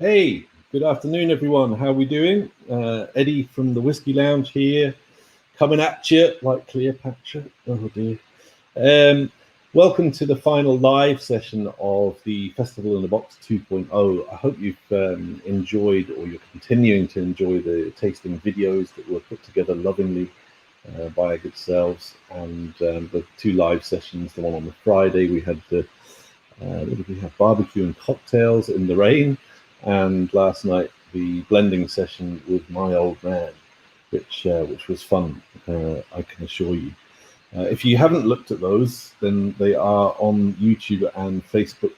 Hey, good afternoon, everyone. How are we doing? Eddie from the Whiskey Lounge here, coming at you like Cleopatra. Oh dear. Um, Welcome to the final live session of the Festival in the Box 2.0. I hope you've enjoyed, or you're continuing to enjoy, the tasting videos that were put together lovingly by our good selves, and the two live sessions. The one on the Friday, we had the what did we have? Barbecue and cocktails in the rain, and last night the blending session with my old man, which was fun. I can assure you. If you haven't looked at those, then they are on YouTube and Facebook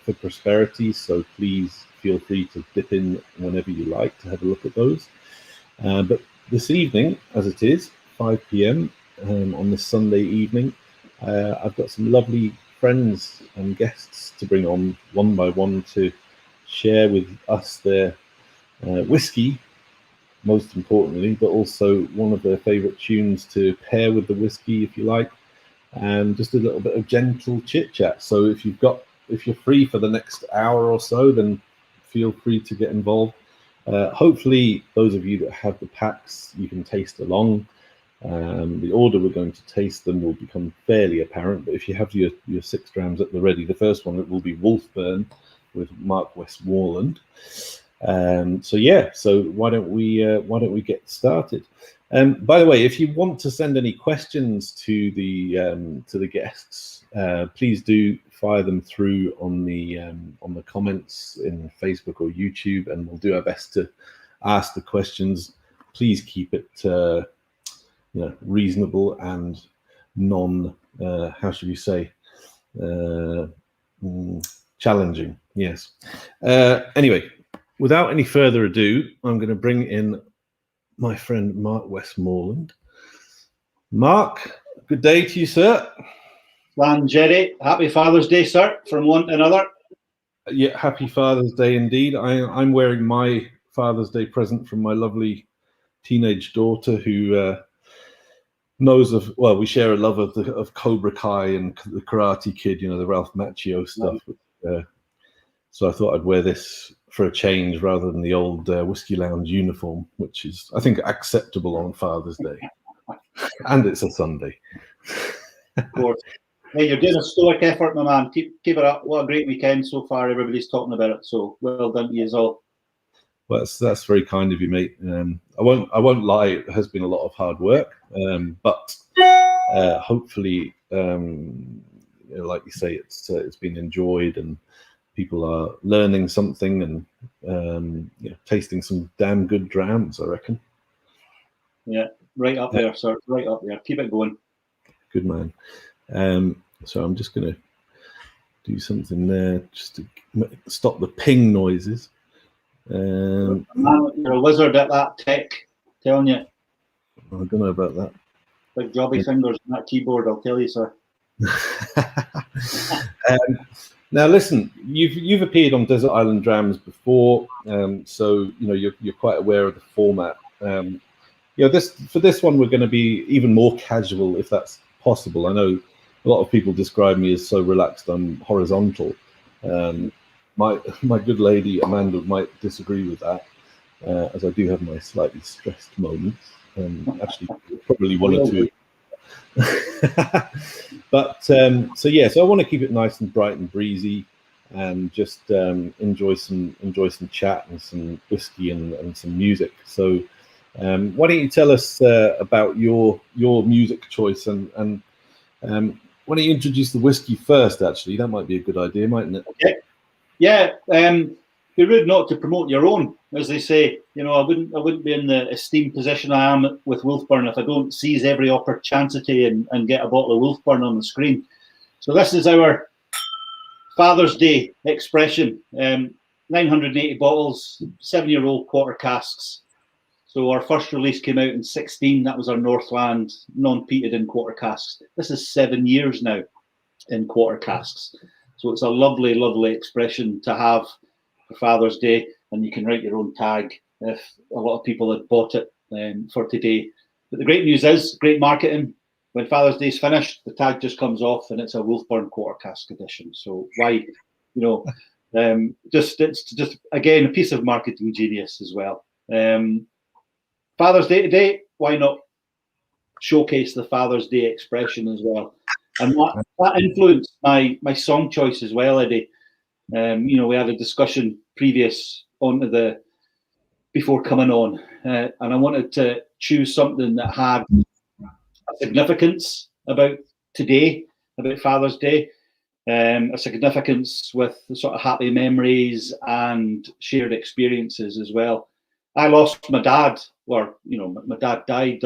for prosperity. So please feel free to dip in whenever you like to have a look at those. But this evening, as it is 5 p.m. On this Sunday evening, I've got some lovely friends and guests to bring on one by one to share with us their whiskey, most importantly, but also one of their favorite tunes to pair with the whiskey, if you like, and just a little bit of gentle chit chat. So if you're free for the next hour or so, then feel free to get involved. Hopefully those of you that have the packs, you can taste along. The order we're going to taste them will become fairly apparent, but if you have your 6 drams at the ready, the first one, it will be Wolfburn with Mark Westmoreland. So why don't we get started? By the way, if you want to send any questions to the guests, please do fire them through on the comments in Facebook or YouTube, and we'll do our best to ask the questions. Please keep it reasonable and non how should we say challenging. Yes. Anyway, without any further ado, I'm going to bring in my friend Mark Westmoreland. Mark, good day to you, sir. Lan Jerry, happy Father's Day, sir, from one to another. Yeah, happy Father's Day indeed. I'm wearing my Father's Day present from my lovely teenage daughter, who knows of, well, we share a love of Cobra Kai and the Karate Kid, the Ralph Macchio stuff. So I thought I'd wear this for a change rather than the old Whiskey Lounge uniform, which is, I think, acceptable on Father's Day. And it's a Sunday. Of course. Hey, you're doing a stoic effort, my man. Keep it up. What a great weekend so far. Everybody's talking about it. So well done to you all. Well, that's very kind of you, mate. I won't lie. It has been a lot of hard work, but hopefully, like you say, it's been enjoyed and people are learning something and tasting some damn good drams, I reckon. Yeah, right up there, sir. Right up there. Keep it going. Good man. So I'm just going to do something there just to stop the ping noises. Man, you're a wizard at that tech, telling you. I don't know about that. Big jobby fingers on that keyboard, I'll tell you, sir. Now listen, you've appeared on Desert Island Drams before, so you're quite aware of the format. For this one we're going to be even more casual, if that's possible. I know a lot of people describe me as so relaxed I'm horizontal. My good lady Amanda might disagree with that, as I do have my slightly stressed moments. Actually, probably one or two. But so I want to keep it nice and bright and breezy, and just enjoy some chat and some whiskey and some music. So why don't you tell us about your music choice, and why don't you introduce the whiskey first? Actually, that might be a good idea, mightn't it? Okay. Yeah. Be rude not to promote your own, as they say. I wouldn't be in the esteemed position I am with Wolfburn if I don't seize every opportunity and get a bottle of Wolfburn on the screen. So this is our Father's Day expression. 980 bottles, 7-year-old quarter casks. So our first release came out in 2016. That was our Northland non-peated in quarter casks. This is 7 years now in quarter casks. So it's a lovely, lovely expression to have for Father's Day, and you can write your own tag if a lot of people had bought it for today. But the great news is, great marketing. When Father's Day is finished, the tag just comes off and it's a Wolfburn quarter cask edition. So why It's just again a piece of marketing genius as well. Father's Day today, why not showcase the Father's Day expression as well? And that influenced my song choice as well, Eddie. We had a discussion previous before coming on, and I wanted to choose something that had a significance about today, about Father's Day, a significance with the sort of happy memories and shared experiences as well. I lost my dad, my dad died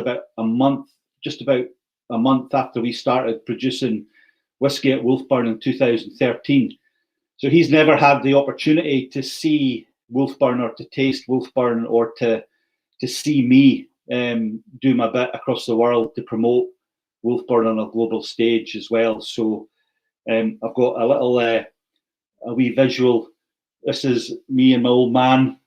just about a month after we started producing whiskey at Wolfburn in 2013. So he's never had the opportunity to see Wolfburn or to taste Wolfburn or to see me do my bit across the world to promote Wolfburn on a global stage as well. So I've got a wee visual. This is me and my old man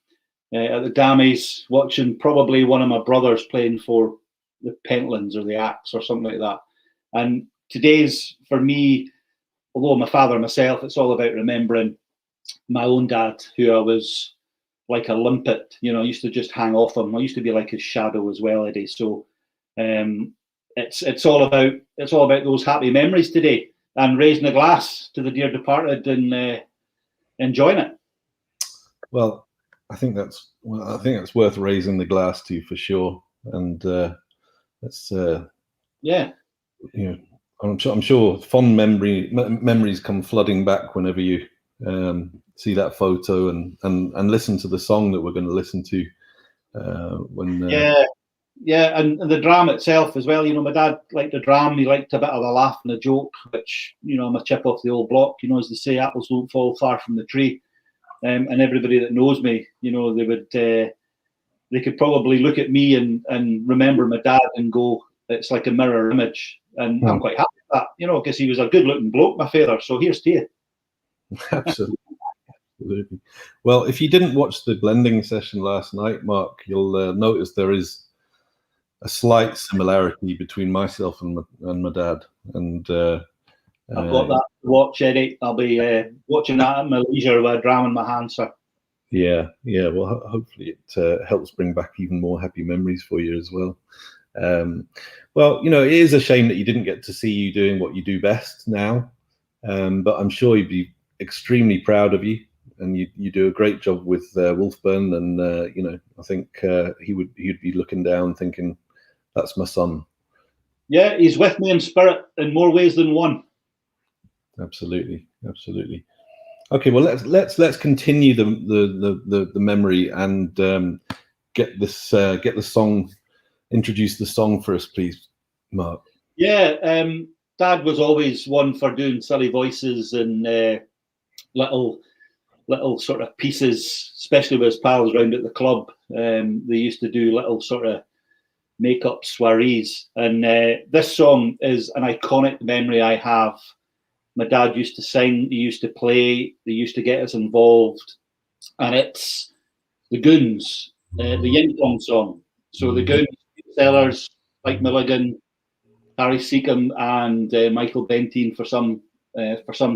at the Dammies watching probably one of my brothers playing for the Pentlands or the Axe or something like that. And today's, for me, although I'm a father myself, it's all about remembering my own dad, who I was like a limpet. I used to just hang off him. I used to be like his shadow as well, Eddie. So it's all about those happy memories today, and raising a glass to the dear departed and enjoying it. Well, I think that's worth raising the glass to for sure, and that's I'm sure fond memories come flooding back whenever you see that photo and listen to the song that we're going to listen to and the dram itself as well. My dad liked the dram. He liked a bit of a laugh and a joke, which I'm a chip off the old block. As they say, apples don't fall far from the tree. And everybody that knows me, they could probably look at me and remember my dad and go, it's like a mirror image. And I'm quite happy with that, because he was a good looking bloke, my father. So here's to you. Absolutely. Well, if you didn't watch the blending session last night, Mark, you'll notice there is a slight similarity between myself and my dad. And I've got that to watch, Eddie. I'll be watching that at my leisure with a dram in my hand, sir. Yeah. Well, hopefully it helps bring back even more happy memories for you as well. Well, it is a shame that you didn't get to see you doing what you do best now, but I'm sure he'd be extremely proud of you, and you do a great job with Wolfburn, and I think he'd be looking down thinking, that's my son. Yeah, he's with me in spirit in more ways than one. Absolutely. Okay, well let's continue the memory and get the song. Introduce the song for us, please, Mark. Yeah, Dad was always one for doing silly voices and little sort of pieces, especially with his pals around at the club. They used to do little sort of make-up soirees, and this song is an iconic memory I have. My dad used to sing, he used to play, they used to get us involved, and it's the Goons, the Yin Tong song. So the Goons, Sellers, Mike Milligan, Harry Seacombe, and Michael Bentine for some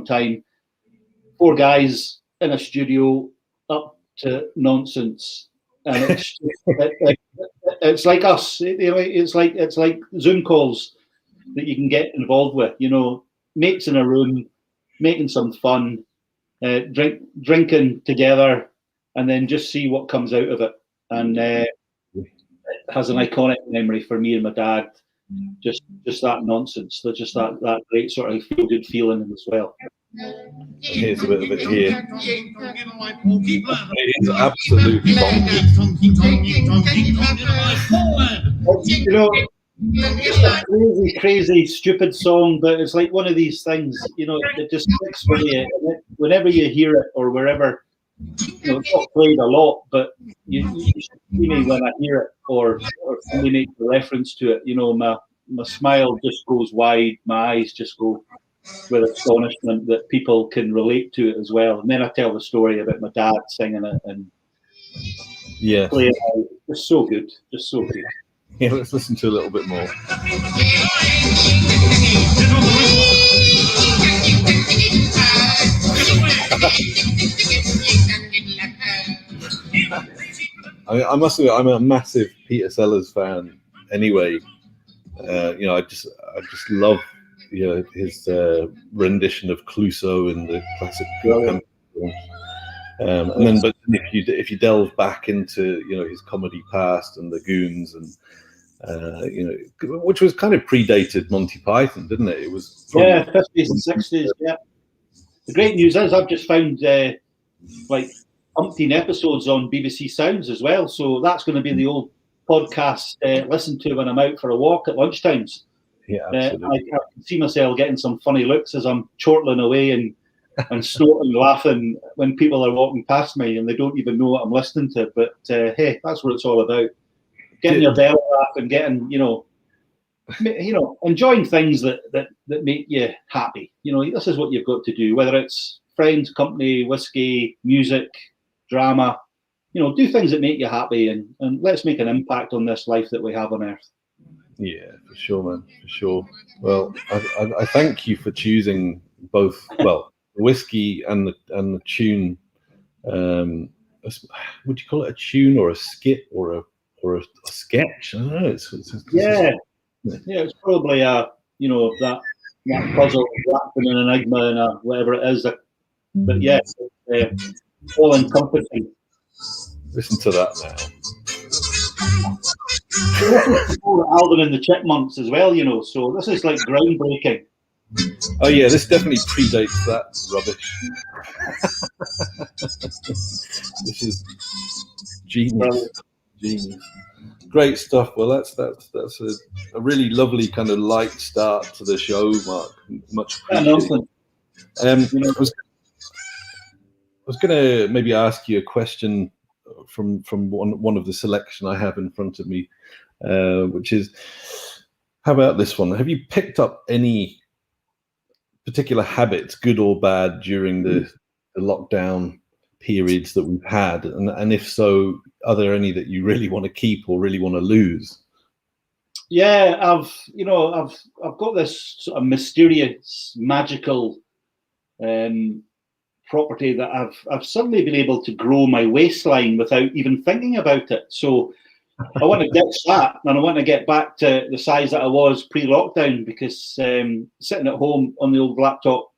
time. 4 guys in a studio, up to nonsense, and it's like us. It's like Zoom calls that you can get involved with. Mates in a room, making some fun, drinking together, and then just see what comes out of it. And it has an iconic memory for me and my dad. Just that nonsense, just that great sort of feel good feeling as well. Here's a bit of it here. It's absolutely It's a crazy, stupid song, but it's like one of these things, it just clicks with you. Whenever you hear it or wherever, it's not played a lot, but you should see me when I hear it or somebody makes a reference to it. My smile just goes wide, my eyes just go with astonishment that people can relate to it as well. And then I tell the story about my dad singing it and playing it out. It's so good, just so good. Yeah, let's listen to a little bit more. I must admit, I'm a massive Peter Sellers fan. Anyway, I just love his rendition of Clouseau in the classic. And then, but if you delve back into his comedy past and the Goons and which was kind of predated Monty Python, didn't it? It was 50s and 60s. Yeah. The great news is I've just found like umpteen episodes on BBC Sounds as well. So that's going to be the old podcast listen to when I'm out for a walk at lunchtimes. Yeah, absolutely. I can see myself getting some funny looks as I'm chortling away and snorting, laughing when people are walking past me and they don't even know what I'm listening to. But hey, that's what it's all about. Getting your belly laugh and getting, enjoying things that make you happy. This is what you've got to do, whether it's friends, company, whiskey, music, drama. Do things that make you happy and let's make an impact on this life that we have on Earth. Yeah, for sure, man, for sure. Well, I thank you for choosing both, well, the whiskey and the tune. Would you call it a tune or a skit or a sketch? I don't know. It's probably that puzzle wrapped in an enigma and whatever it is. But yeah, all encompassing. Listen to that now. Alvin and the Chipmunks as well, so this is like groundbreaking. Oh yeah, this definitely predates that rubbish. This is genius. Great stuff. Well, that's a really lovely kind of light start to the show, Mark. Much appreciated. I was going to maybe ask you a question from one of the selection I have in front of me, which is, how about this one? Have you picked up any particular habits, good or bad, during the lockdown periods that we've had, and if so, are there any that you really want to keep or really want to lose? Yeah, I've got this sort of mysterious, magical property that I've suddenly been able to grow my waistline without even thinking about it. So I want to ditch that, and I want to get back to the size that I was pre-lockdown, because sitting at home on the old laptop,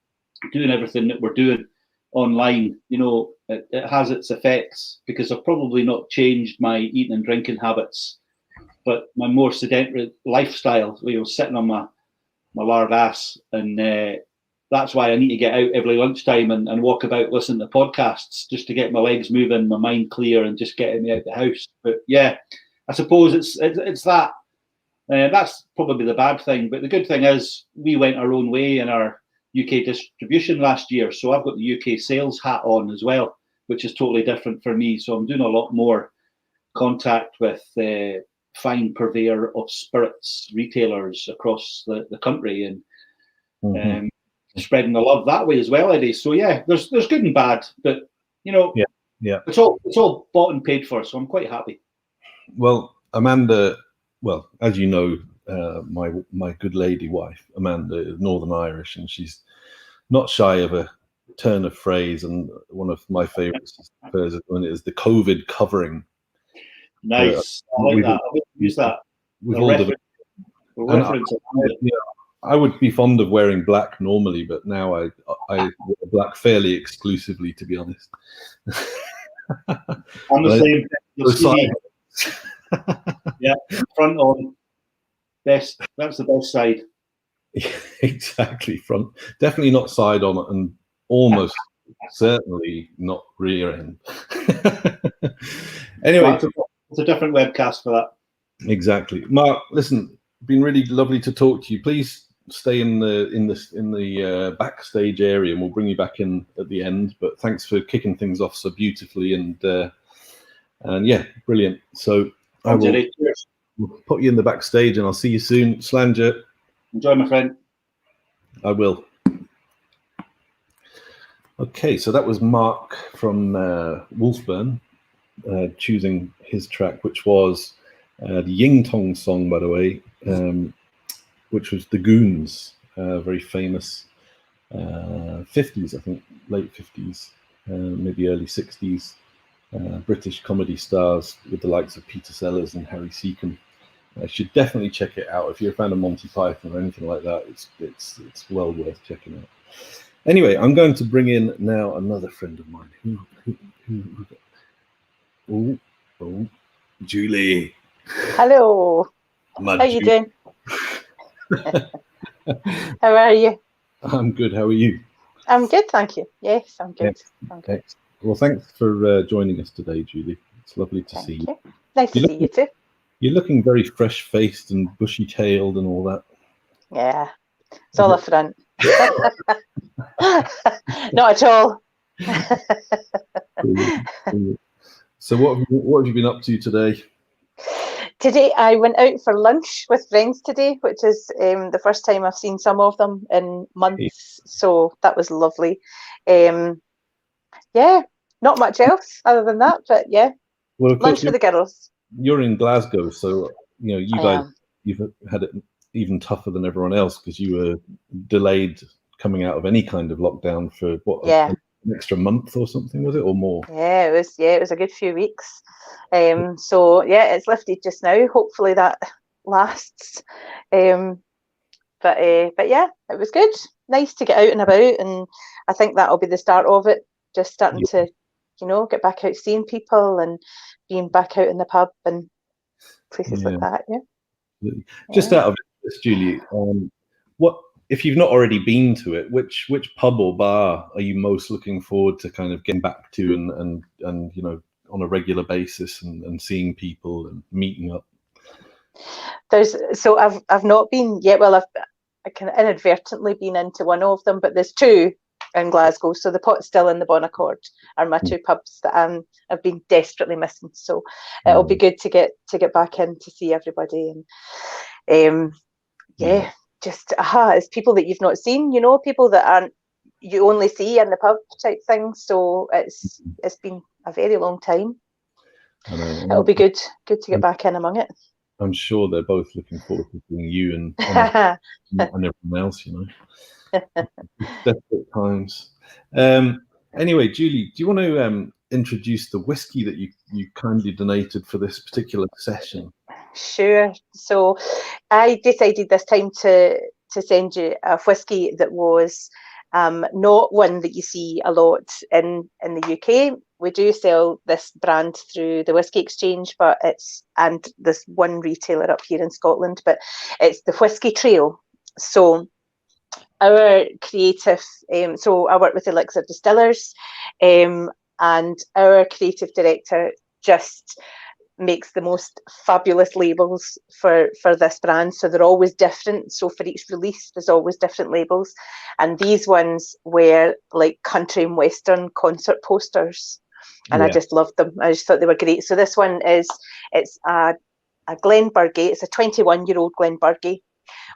doing everything that we're doing online, it has its effects, because I've probably not changed my eating and drinking habits, but my more sedentary lifestyle, sitting on my lard ass, and that's why I need to get out every lunchtime and walk about, listen to podcasts, just to get my legs moving, my mind clear, and just getting me out the house. But yeah, I suppose it's that. That's probably the bad thing. But the good thing is we went our own way in our UK distribution last year. So I've got the UK sales hat on as well, which is totally different for me. So I'm doing a lot more contact with fine purveyor of spirits retailers across the country, and spreading the love that way as well, Eddie. So yeah, there's good and bad, but it's all bought and paid for, so I'm quite happy. Well, Amanda, as you know, my good lady wife, Amanda, is Northern Irish, and she's not shy of a turn of phrase, and one of my favorites is the COVID covering. Nice. I like that. I would use that. I would be fond of wearing black normally, but now I wear black fairly exclusively, to be honest. I'm the same. Yeah, front on. Best. That's the best side. Exactly, front. Definitely not side on, and almost certainly not rear end. Anyway, it's a different webcast for that. Exactly, Mark. Listen, been really lovely to talk to you. Please stay in the backstage area, and we'll bring you back in at the end. But thanks for kicking things off so beautifully, and yeah, brilliant. So I will put you in the backstage, and I'll see you soon. Slanger. Enjoy, my friend. I will. Okay, so that was Mark from Wolfburn choosing his track, which was the Ying Tong song, by the way, which was the Goons, very famous 50s, I think, late 50s, maybe early 60s. British comedy stars with the likes of Peter Sellers and Harry Seacombe. I should definitely check it out. If you're a fan of Monty Python or anything like that, it's well worth checking out. Anyway, I'm going to bring in now another friend of mine. Oh, Julie. Hello. My How you Julie. doing? How are you? I'm good. How are you? I'm good, thank you. Yes, I'm good. I'm good. Excellent. Well, thanks for joining us today, Julie. It's lovely to see you. Nice to see you too. You're looking very fresh-faced and bushy-tailed and all that. Yeah, it's all up front. Not at all. So what have you been up to today? Today I went out for lunch with friends today, which is the first time I've seen some of them in months. So that was lovely. Yeah, not much else other than that, but yeah. Well, of course, lunch with the girls. You're in Glasgow, so you've had it even tougher than everyone else because you were delayed coming out of any kind of lockdown for what? Yeah. An extra month or something, was it, or more? Yeah, it was a good few weeks. So yeah, it's lifted just now. Hopefully that lasts. But yeah, it was good. Nice to get out and about, and I think that'll be the start of it. Just starting to, get back out seeing people and being back out in the pub and places like that. Yeah. Just out of interest, Julie, what if you've not already been to it? Which pub or bar are you most looking forward to kind of getting back to and on a regular basis and seeing people and meeting up? I've not been yet. Well, I kind of inadvertently been into one of them, but there's two in Glasgow. So the Pot Still and the Bon Accord are my two pubs that I've been desperately missing. So it'll be good to get back in to see everybody and just it's people that you've not seen, people that you only see in the pub type thing. So it's been a very long time. It'll be good to get back in among it. I'm sure they're both looking forward to seeing you and everyone else, Desperate times. Anyway, Julie, do you want to introduce the whiskey that you kindly donated for this particular session? Sure. So I decided this time to send you a whiskey that was not one that you see a lot in the UK. We do sell this brand through the Whisky Exchange, and there's one retailer up here in Scotland, but it's the Whiskey Trail. So our creative, so I work with Elixir Distillers, and our creative director just makes the most fabulous labels for this brand. So they're always different. So for each release, there's always different labels. And these ones were like country and western concert posters. And I just loved them. I just thought they were great. So this one it's a Glenburgie. It's a 21-year-old Glenburgie,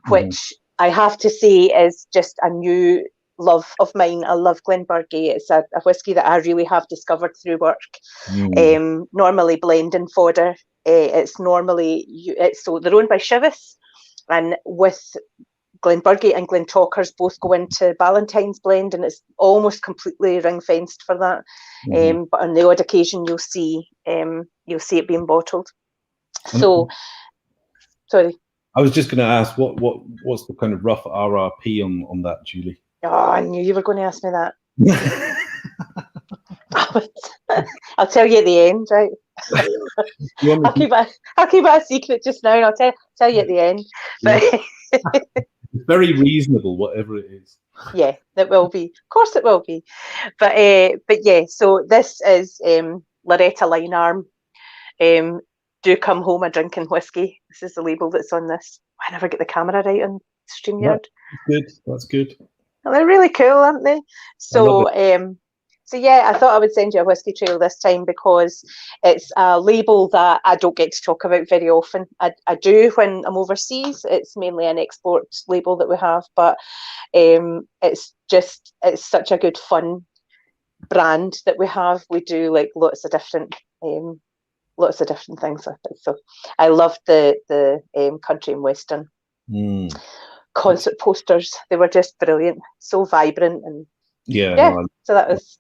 which I have to say is just a new love of mine. I love Glenburgie. It's a whiskey that I really have discovered through work. Normally blending fodder. So they're owned by Chivas, and with Glenburgie and Glentalkers both go into Ballantine's blend, and it's almost completely ring fenced for that. But on the odd occasion, you'll see it being bottled. So, sorry. I was just going to ask, what's the kind of rough RRP on that, Julie? Oh, I knew you were going to ask me that. I'll tell you at the end, right? I'll keep it a secret just now, and I'll tell you at the end. But it's very reasonable, whatever it is. Yeah, it will be. Of course, it will be. But yeah. So this is Loretta Linearm. Do come home a drinking whiskey. This is the label that's on this. I never get the camera right on StreamYard. That's good. Well, they're really cool, aren't they? So yeah, I thought I would send you a Whiskey Trail this time because it's a label that I don't get to talk about very often. I do when I'm overseas. It's mainly an export label that we have, but it's such a good fun brand that we have. We do like lots of different things with it. So I love the country and western. concert posters. They were just brilliant, so vibrant, and No, so that was.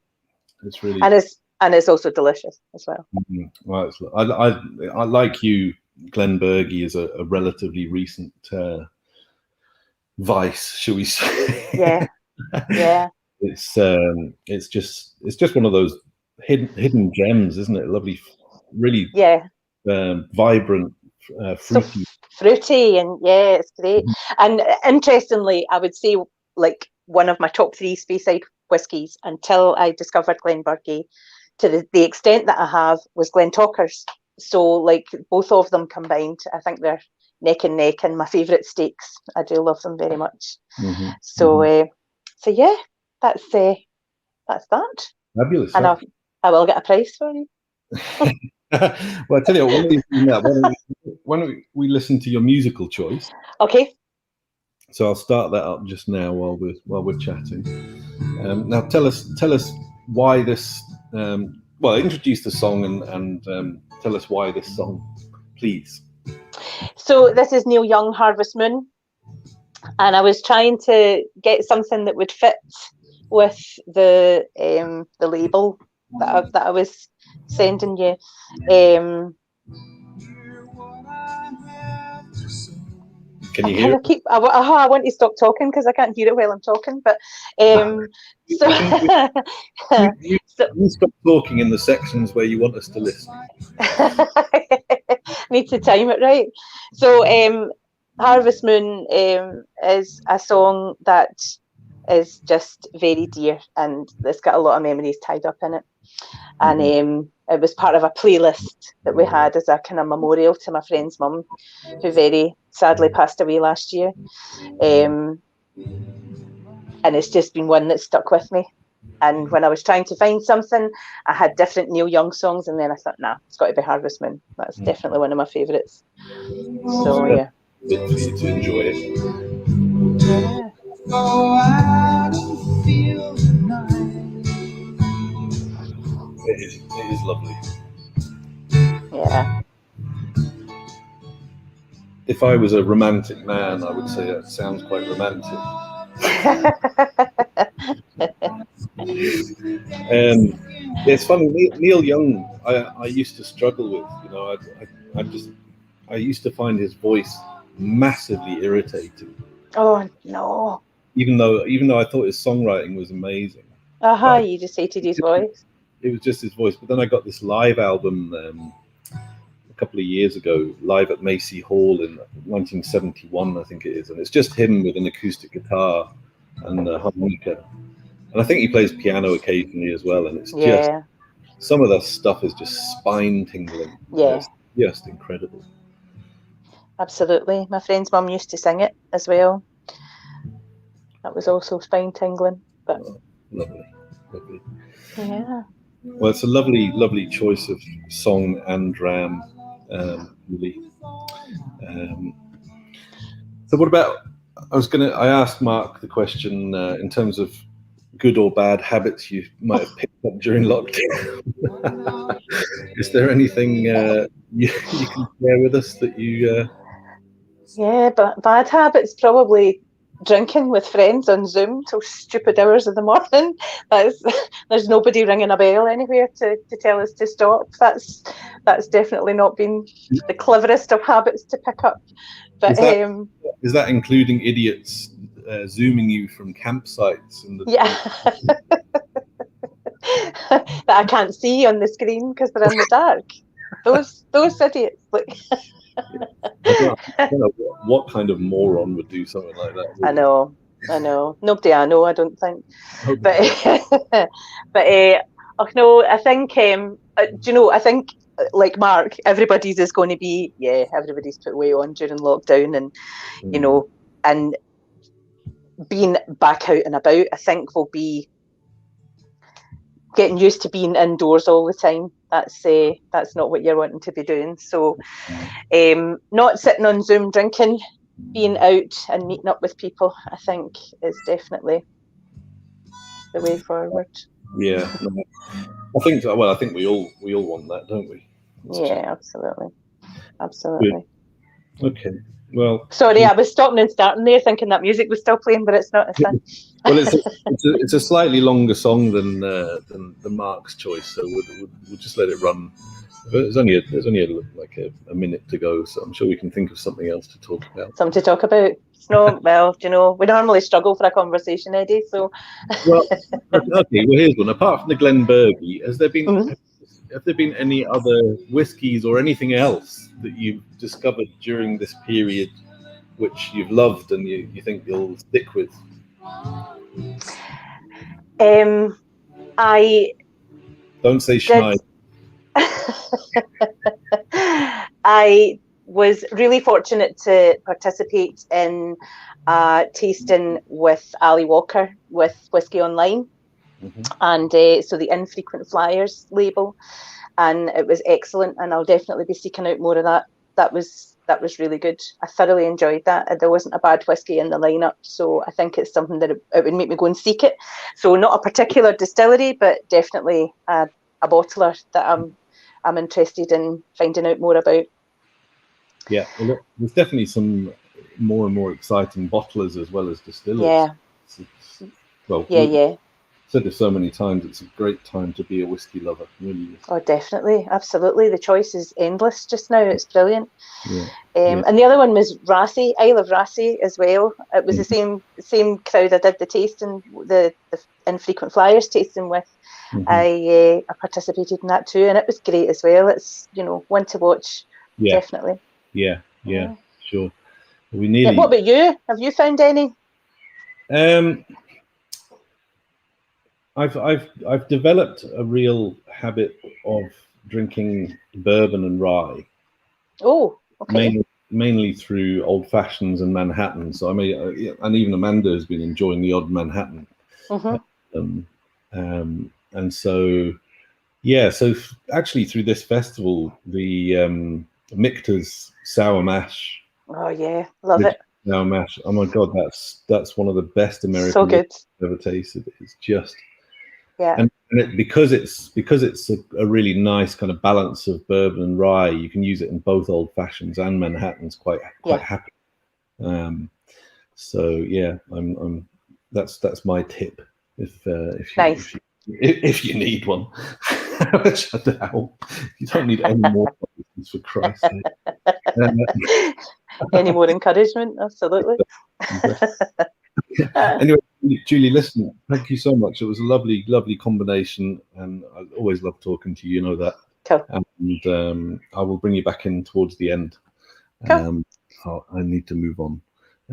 It's really, and it's also delicious as well. Well, I like you. Glenbergie is a relatively recent vice, shall we say? Yeah. It's just one of those hidden gems, isn't it? Lovely, really. Vibrant, fruity. So fruity, and it's great. And interestingly, I would say like one of my top 3 Speyside whiskies until I discovered Glenbergie, to the extent that I have, was Glentockers. So like both of them combined, I think they're neck and neck, and my favourite stakes. I do love them very much. So yeah, that's that. Fabulous. And I will get a prize for you. Well, I tell you what, why don't we listen to your musical choice? Okay. So I'll start that up just now while we're chatting. Now tell us why this. Introduce the song and tell us why this song, please. So this is Neil Young, Harvest Moon, and I was trying to get something that would fit with the label that I was sending you. Can you hear? I want to stop talking because I can't hear it while I'm talking. But you stop talking in the sections where you want us to listen. Need to time it right. So Harvest Moon is a song that is just very dear, and it's got a lot of memories tied up in it. And it was part of a playlist that we had as a kind of memorial to my friend's mum, who very sadly passed away last year. And it's just been one that stuck with me. And when I was trying to find something, I had different Neil Young songs, and then I thought, it's got to be Harvest Moon. That's definitely one of my favourites. So yeah. Bit for you to enjoy it. Yeah. Go out and feel the night. It is lovely. Yeah. If I was a romantic man, I would say that sounds quite romantic. It's funny, Neil Young, I used to struggle with. I used to find his voice massively irritating. Oh no! Even though I thought his songwriting was amazing. You just hated his voice. It was just his voice. But then I got this live album a couple of years ago, live at Macy Hall in 1971, I think it is, and it's just him with an acoustic guitar and a harmonica, and I think he plays piano occasionally as well. And it's just some of the stuff is just spine tingling. Yeah, it's just incredible. Absolutely. My friend's mum used to sing it as well. That was also spine tingling. But lovely. Yeah. Well, it's a lovely choice of song and dram, really. So what about, I asked Mark the question in terms of good or bad habits you might have picked up during lockdown. Is there anything you can share with us that you... Yeah, but bad habits, probably drinking with friends on Zoom till stupid hours of the morning. There's nobody ringing a bell anywhere to tell us to stop. That's definitely not been the cleverest of habits to pick up. But is that including idiots zooming you from campsites? That I can't see on the screen because they're in the dark. Those idiots. I don't know what kind of moron would do something like that. I know. Nobody I know, I don't think. Okay. But no, I think, I think, like Mark, everybody's is going to be, everybody's put weight on during lockdown, and, and being back out and about, I think will be getting used to being indoors all the time. That's not what you're wanting to be doing. So not sitting on Zoom drinking, being out and meeting up with people, I think is definitely the way forward. Yeah, I think so. Well, I think we all want that, don't we? Absolutely. Good. Okay. Well, Sorry, I was stopping and starting there, thinking that music was still playing, but it's not. It's fine. well, it's a slightly longer song than Mark's choice, so we'll just let it run. There's only a minute to go, so I'm sure we can think of something else to talk about. Something to talk about. It's no, well, you know, we normally struggle for a conversation, Eddie. So, well, okay. Well, here's one. Apart from the Glenbergie, have there been any other whiskies or anything else that you've discovered during this period which you've loved and you think you'll stick with? I don't say Schneider. I was really fortunate to participate in tasting with Ali Walker with Whiskey Online, and so the Infrequent Flyers label, and it was excellent. And I'll definitely be seeking out more of that. That was really good. I thoroughly enjoyed that. There wasn't a bad whiskey in the lineup, so I think it's something that it would make me go and seek it. So not a particular distillery, but definitely a bottler that I'm interested in finding out more about. Yeah, well, there's definitely some more and more exciting bottlers as well as distillers. Yeah. I've said it so many times, it's a great time to be a whiskey lover, really is. Oh, definitely, absolutely. The choice is endless just now. It's brilliant. Yeah. And the other one was Rassy, Isle of Rassy as well. It was the same crowd I did the tasting, the Infrequent Flyers tasting with. I participated in that too, and it was great as well. It's, you know, one to watch, definitely. Yeah, sure. We nearly. What about you? Have you found any? I've developed a real habit of drinking bourbon and rye. Oh, okay. Mainly through old fashions and Manhattan. So and even Amanda has been enjoying the odd Manhattan. And so, so actually through this festival, the Michter's Sour Mash. Oh yeah, love it. Sour Mash. Oh my God, that's one of the best American so good I've ever tasted. It's just and because it's a really nice kind of balance of bourbon and rye. You can use it in both old fashions and Manhattans quite happy. So yeah, that's my tip if you need one, which I doubt. You don't need any more for Christ's sake. Any more encouragement? Absolutely. Anyway, Julie, listen, thank you so much. It was a lovely combination, and I always love talking to you. You know that. Cool. And I will bring you back in towards the end. Cool. I need to move on.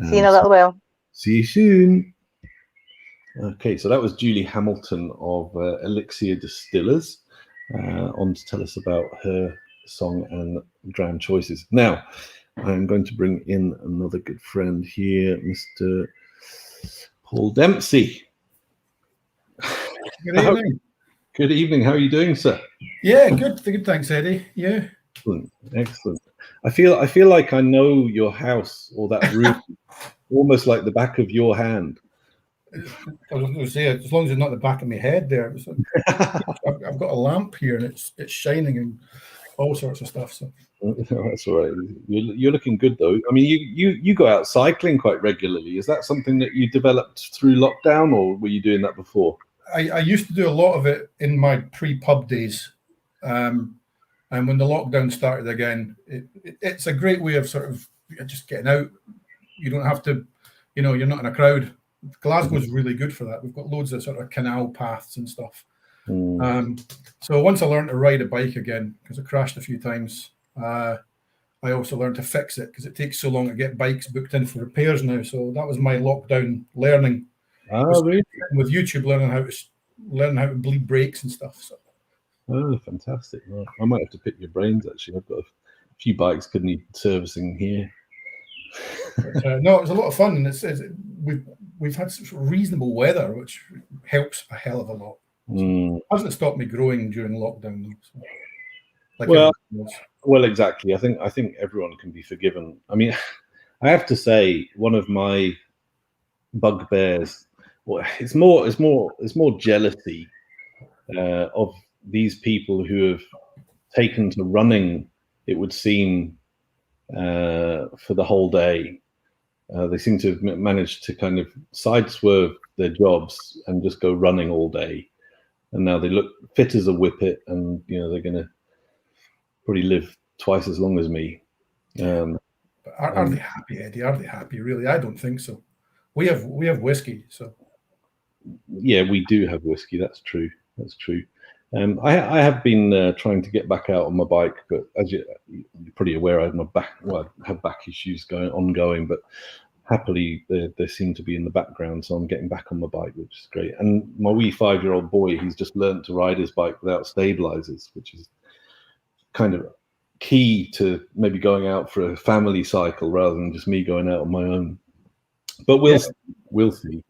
See you in a little while. See you soon. Okay, so that was Julie Hamilton of Elixir Distillers on to tell us about her song and dram choices. Now, I'm going to bring in another good friend here, Mr. Paul Dempsey. Good evening. Good evening. How are you doing, sir? Yeah, good. Good. Thanks, Eddie. Yeah. Excellent. I feel like I know your house or that room almost like the back of your hand. I was going to say, as long as it's not the back of my head there. I've got a lamp here and it's shining and all sorts of stuff. So that's all right. You're looking good though. I mean, you go out cycling quite regularly. Is that something that you developed through lockdown, or were you doing that before? I used to do a lot of it in my pre-pub days, and when the lockdown started again, it's a great way of sort of just getting out. You don't have to, you're not in a crowd. Glasgow's really good for that. We've got loads of sort of canal paths and stuff. So once I learned to ride a bike again, because I crashed a few times, I also learned to fix it because it takes so long to get bikes booked in for repairs now. So that was my lockdown learning. Really? With YouTube, learning how to bleed brakes and stuff. So. Oh, fantastic! Well, I might have to pick your brains. Actually, I've got a few bikes could need servicing here. But, no, it was a lot of fun, and we've had such reasonable weather, which helps a hell of a lot. So hasn't stopped me growing during lockdown, though. So, well, exactly. I think everyone can be forgiven. I mean, I have to say, one of my bugbears, it's more jealousy of these people who have taken to running. It would seem for the whole day. They seem to have managed to kind of sideswerve their jobs and just go running all day. And now they look fit as a whippet, and they're going to probably live twice as long as me. But are they happy, Eddie? Are they happy? Really, I don't think so. We have whiskey, so. Yeah, we do have whiskey. That's true. That's true. I have been trying to get back out on my bike, but as you're pretty aware, I have back issues ongoing, but happily they seem to be in the background, so I'm getting back on my bike, which is great. And my wee 5-year-old boy, he's just learned to ride his bike without stabilizers, which is kind of key to maybe going out for a family cycle rather than just me going out on my own. But we'll see.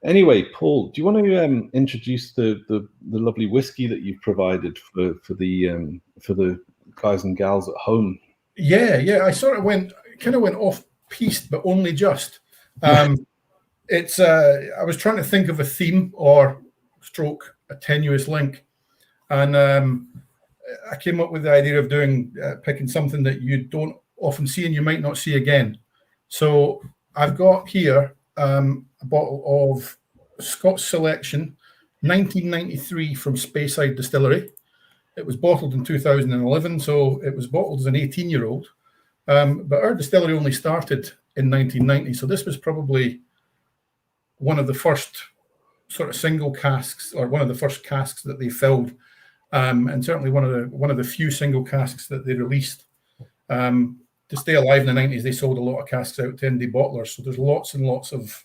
Anyway, Paul, do you want to introduce the lovely whiskey that you've provided for the guys and gals at home? Yeah. I sort of went off piste, but only just. It's I was trying to think of a theme or stroke a tenuous link, and I came up with the idea of picking something that you don't often see and you might not see again. So I've got here a bottle of Scots Selection 1993 from Speyside Distillery. It was bottled in 2011, so it was bottled as an 18-year-old. But our distillery only started in 1990, so this was probably one of the first sort of single casks, or one of the first casks that they filled, and certainly one of the few single casks that they released. To stay alive in the 90s, they sold a lot of casks out to indie bottlers, so there's lots and lots of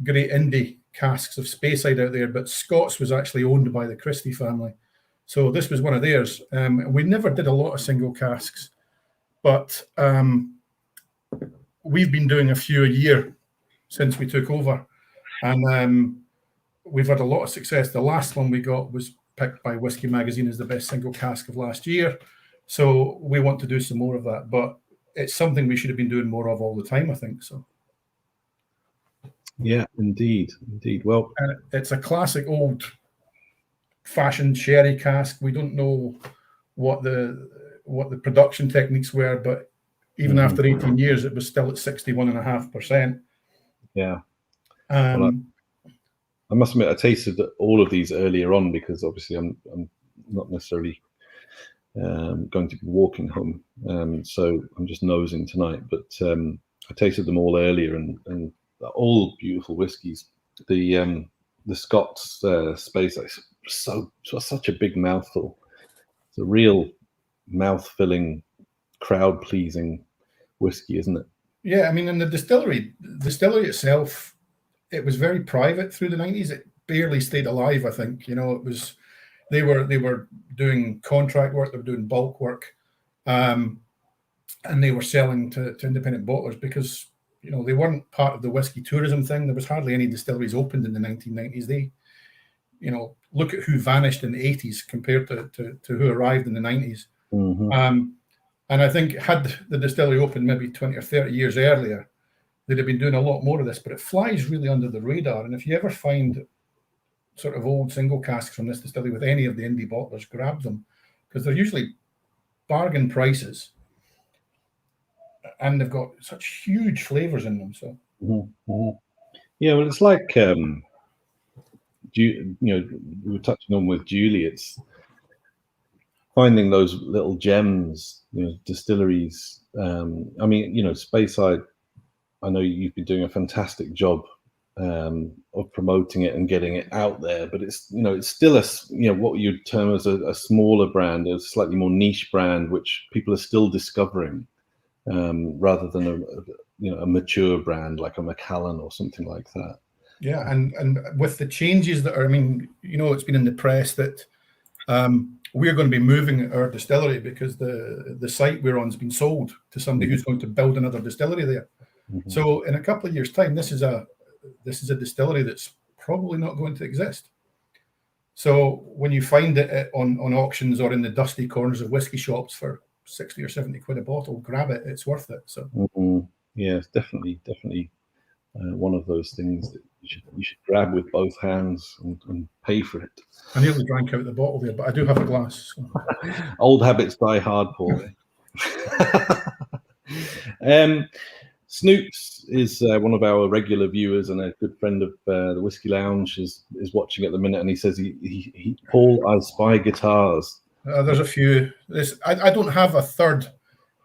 great indie casks of Speyside out there, but Scots was actually owned by the Christie family. So this was one of theirs. We never did a lot of single casks, but we've been doing a few a year since we took over, and we've had a lot of success. The last one we got was picked by Whiskey Magazine as the best single cask of last year. So we want to do some more of that, but it's something we should have been doing more of all the time, I think. So. Yeah, indeed. Well, it's a classic old-fashioned sherry cask. We don't know what the production techniques were, but even after 18 years, it was still at 61.5%. Yeah. Well, I must admit, I tasted all of these earlier on because obviously I'm not necessarily going to be walking home, so I'm just nosing tonight. But I tasted them all earlier, and all beautiful whiskies. The Scots Space, such a big mouthful. It's a real mouth-filling, crowd-pleasing whiskey, isn't it? Yeah, I mean, in the distillery itself, it was very private through the 90s. It barely stayed alive, I think. It was they were doing contract work, they were doing bulk work, and they were selling to independent bottlers because they weren't part of the whiskey tourism thing. There was hardly any distilleries opened in the 1990s. They, look at who vanished in the 80s compared to who arrived in the 90s. And I think had the distillery opened maybe 20 or 30 years earlier, they'd have been doing a lot more of this, but it flies really under the radar. And if you ever find sort of old single casks from this distillery with any of the indie bottlers, grab them, because they're usually bargain prices and they've got such huge flavors in them. So yeah, well, it's like we were touching on with Julie, it's finding those little gems, distilleries. I mean, Speyside, I know you've been doing a fantastic job of promoting it and getting it out there, but it's still what you'd term as a smaller brand, a slightly more niche brand, which people are still discovering, rather than a mature brand like a Macallan or something like that. Yeah, and with the changes that are, I mean, it's been in the press that we're going to be moving our distillery because the site we're on has been sold to somebody who's going to build another distillery there. So in a couple of years' time, this is a distillery that's probably not going to exist. So when you find it on auctions or in the dusty corners of whiskey shops for 60 or 70 quid a bottle, grab it. It's worth it. So yeah, it's definitely one of those things that You should grab with both hands and pay for it. I nearly drank out the bottle there, but I do have a glass. So. Old habits die hard, Paul. Snoops is one of our regular viewers and a good friend of the Whiskey Lounge. Is watching at the minute, and he says, Paul, I spy guitars. There's a few. I don't have a third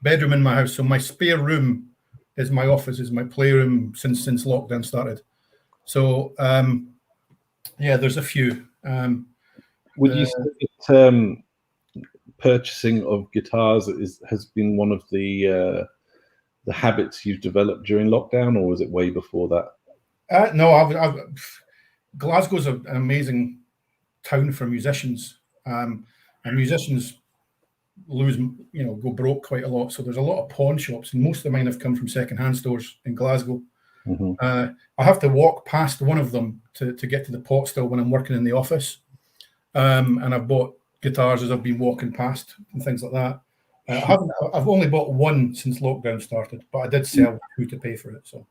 bedroom in my house, so my spare room is my office, is my playroom since lockdown started. So yeah, there's a few. Would you say that purchasing of guitars has been one of the habits you've developed during lockdown, or was it way before that? No, Glasgow's an amazing town for musicians, and musicians go broke quite a lot. So there's a lot of pawn shops, and most of mine have come from second-hand stores in Glasgow. Mm-hmm. I have to walk past one of them to get to the pot still when I'm working in the office, and I've bought guitars as I've been walking past and things like that. I've only bought one since lockdown started, but I did sell two to pay for it. So,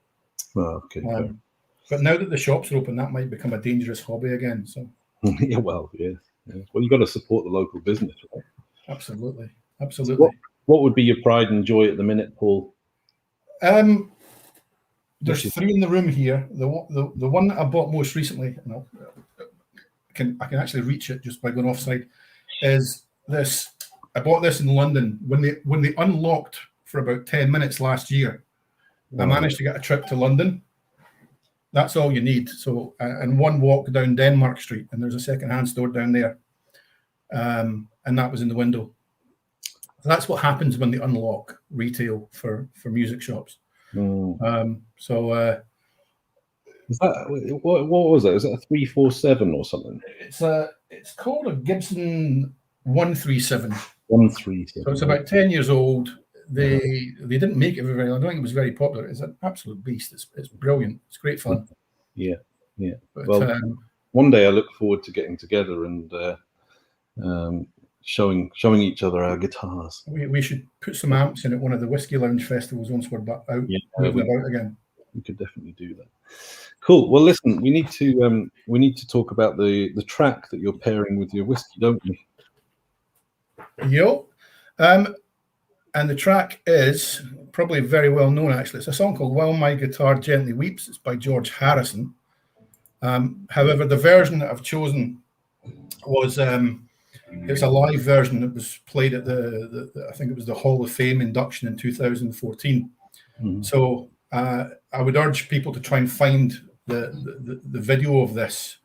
okay. But now that the shops are open, that might become a dangerous hobby again. So, yeah. Well, you've got to support the local business, right? Absolutely. So what would be your pride and joy at the minute, Paul? There's three in the room here. The one that I bought most recently, and I can actually reach it just by going offside, is this. I bought this in London when they unlocked for about 10 minutes last year. Wow. I managed to get a trip to London. That's all you need. So, and one walk down Denmark Street, and there's a second-hand store down there, and that was in the window. So that's what happens when they unlock retail for music shops. So, is that what was that? Is that a 347 or something? It's called a Gibson 137. 137. So it's about 10 years old. They didn't make it very. I don't think it was very popular. It's an absolute beast. It's brilliant. It's great fun. Yeah. But, well, one day I look forward to getting together and showing each other our guitars. We should put some amps in at one of the Whiskey Lounge festivals once we're out moving about again. We could definitely do that. Cool. Well, listen, we need to talk about the track that you're pairing with your whiskey, don't we? Yo. And the track is probably very well known, actually. It's a song called While My Guitar Gently Weeps. It's by George Harrison. However, the version that I've chosen was it's a live version that was played at the I think it was the Hall of Fame induction in 2014. Mm-hmm. So I would urge people to try and find the video of this,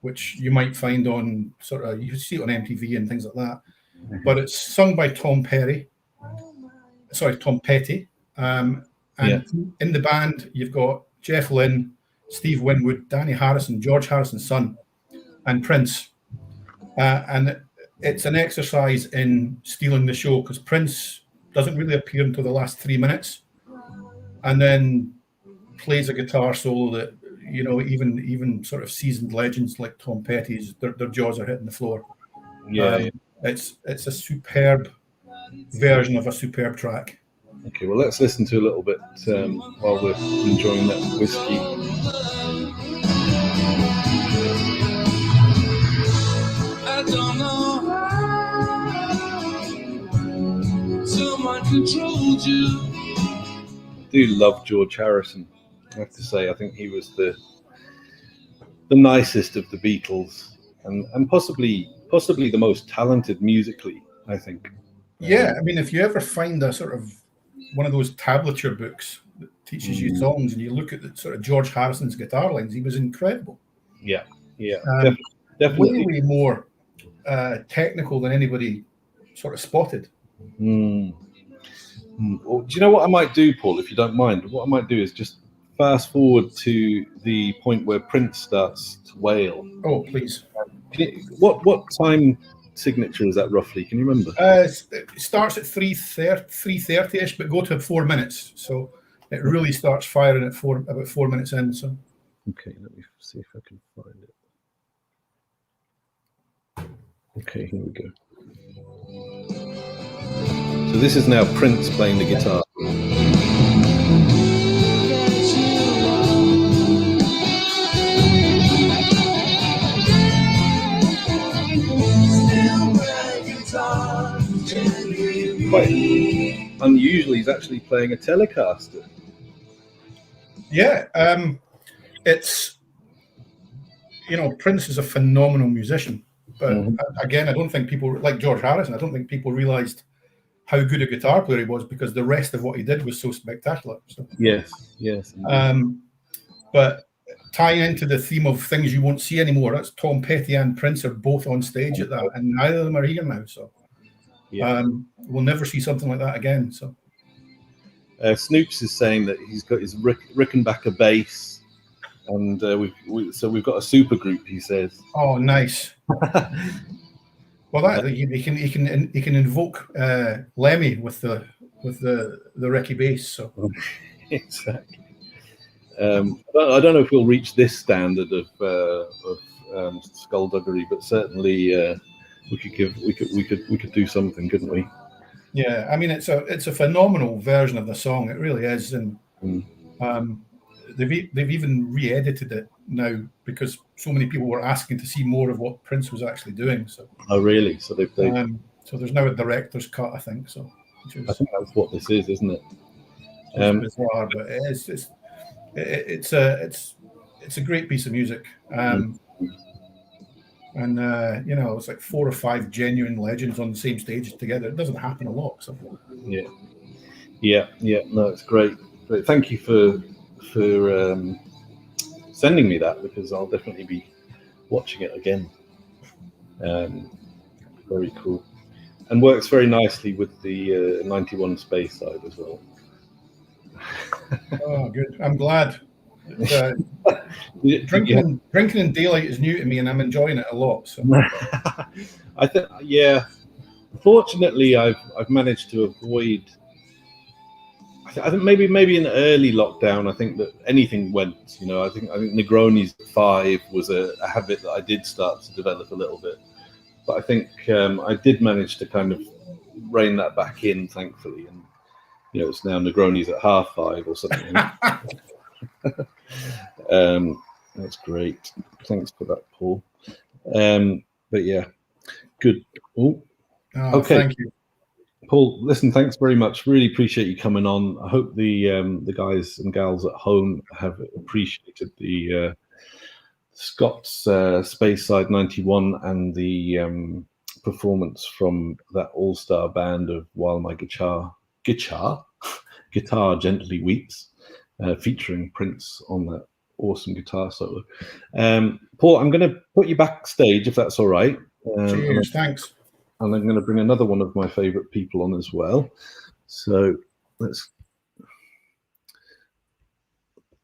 which you might find on you see it on MTV and things like that. But it's sung by Tom Petty. And in the band, you've got Jeff Lynne, Steve Winwood, Danny Harrison, George Harrison's son, and Prince. And it's an exercise in stealing the show because Prince doesn't really appear until the last 3 minutes, and then plays a guitar solo that even sort of seasoned legends like Tom Petty's their jaws are hitting the floor. It's a superb version of a superb track. Okay, well, let's listen to a little bit while we're enjoying that whiskey. I don't know how someone controlled you. I do love George Harrison. I have to say, I think he was the nicest of the Beatles, and possibly the most talented musically, I think. Yeah, I mean, if you ever find a sort of one of those tablature books that teaches you songs, and you look at the sort of George Harrison's guitar lines, he was incredible. Yeah, definitely. Way more technical than anybody sort of spotted. Well, do you know what I might do, Paul, if you don't mind? What I might do is just fast forward to the point where Prince starts to wail. Oh, please. What time signature is that roughly? Can you remember? It starts at 3:30ish, but go to 4 minutes. So it really starts firing at about 4 minutes in. So okay, let me see if I can find it. Okay, here we go. So this is now Prince playing the guitar. quite unusual. He's actually playing a Telecaster. Yeah, it's, Prince is a phenomenal musician, but again, I don't think people, like George Harrison, I don't think people realised how good a guitar player he was, because the rest of what he did was so spectacular. So, Yes. But tying into the theme of things you won't see anymore, that's Tom Petty and Prince are both on stage at that, and neither of them are here now. So we'll never see something like that again. So Snoops is saying that he's got his Rickenbacker bass, and we've got a super group, he says. Oh, nice. Well, he can invoke Lemmy with the Ricky bass. So Exactly. I don't know if we'll reach this standard of skullduggery, but certainly we could do something, couldn't we? Yeah, I mean, it's a phenomenal version of the song. It really is, and they've even re-edited it now because so many people were asking to see more of what Prince was actually doing. So oh, really? So they've so there's now a director's cut, I think. So I think that's what this is, isn't it? It's bizarre, but it's a great piece of music. And it's like 4 or 5 genuine legends on the same stage together. It doesn't happen a lot. So yeah. No, it's great. Thank you for sending me that, because I'll definitely be watching it again. Very cool, and works very nicely with the 91 Space side as well. Oh, good. I'm glad. Drinking in daylight is new to me, and I'm enjoying it a lot. So I think, yeah. Fortunately, I've managed to avoid. I think maybe in early lockdown, I think that anything went. I think Negronis 5 was a habit that I did start to develop a little bit, but I think I did manage to kind of rein that back in, thankfully, and it's now Negronis at 5:30 or something. That's great. Thanks for that, Paul. But yeah, good. Okay. Thank you, Paul. Listen, thanks very much. Really appreciate you coming on. I hope the guys and gals at home have appreciated the Scott's Speyside 91 and the performance from that all-star band of While My Guitar Gently Weeps, featuring Prince on that awesome guitar solo. Paul, I'm going to put you backstage if that's all right. Cheers, thanks. And I'm going to bring another one of my favorite people on as well. So let's.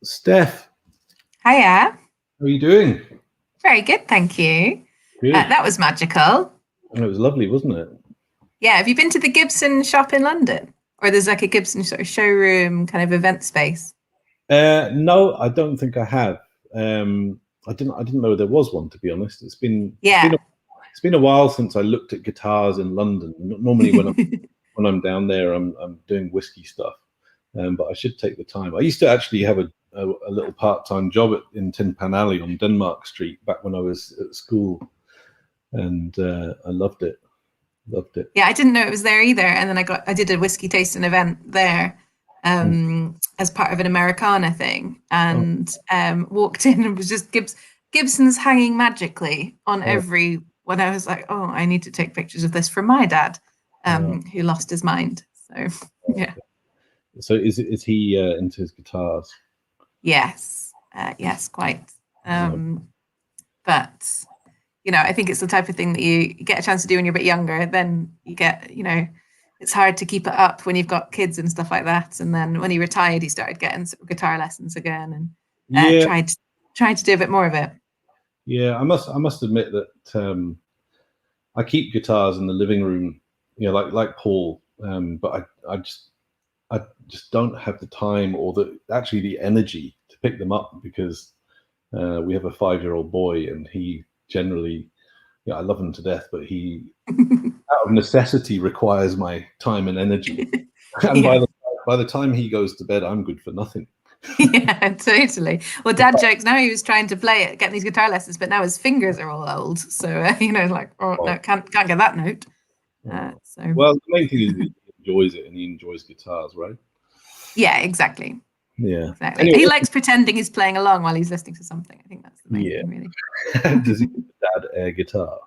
Steph. Hiya. How are you doing? Very good, thank you. Good. That was magical. And it was lovely, wasn't it? Yeah. Have you been to the Gibson shop in London? Or there's like a Gibson sort of showroom kind of event space? No, I don't think I have. I didn't know there was one, to be honest. It's been a while since I looked at guitars in London. Normally when I'm down there, I'm doing whiskey stuff. But I should take the time. I used to actually have a little part-time job in Tin Pan Alley on Denmark Street back when I was at school, and I loved it. Yeah, I didn't know it was there either, and then I did a whiskey tasting event there as part of an Americana thing, and walked in and it was just Gibson's hanging magically on every. When I was like, oh, I need to take pictures of this for my dad, who lost his mind. So yeah. So is he into his guitars? Yes, yes, quite. But I think it's the type of thing that you get a chance to do when you're a bit younger. Then you get, it's hard to keep it up when you've got kids and stuff like that. And then when he retired, he started getting sort of guitar lessons again, and tried to do a bit more of it. Yeah, I must admit that I keep guitars in the living room, like Paul, but I just don't have the time or the energy to pick them up, because we have a 5-year-old boy, and he generally, I love him to death, but he out of necessity requires my time and energy. And by the time he goes to bed, I'm good for nothing. Yeah, totally. Well, Dad jokes now he was trying to play it, getting these guitar lessons, but now his fingers are all old. So, no, can't get that note. Well, the main thing is enjoys it and he enjoys guitars, right? Yeah, exactly. Yeah. Exactly. Anyway, He likes pretending he's playing along while he's listening to something. I think that's the main thing, really. does he dad air guitar?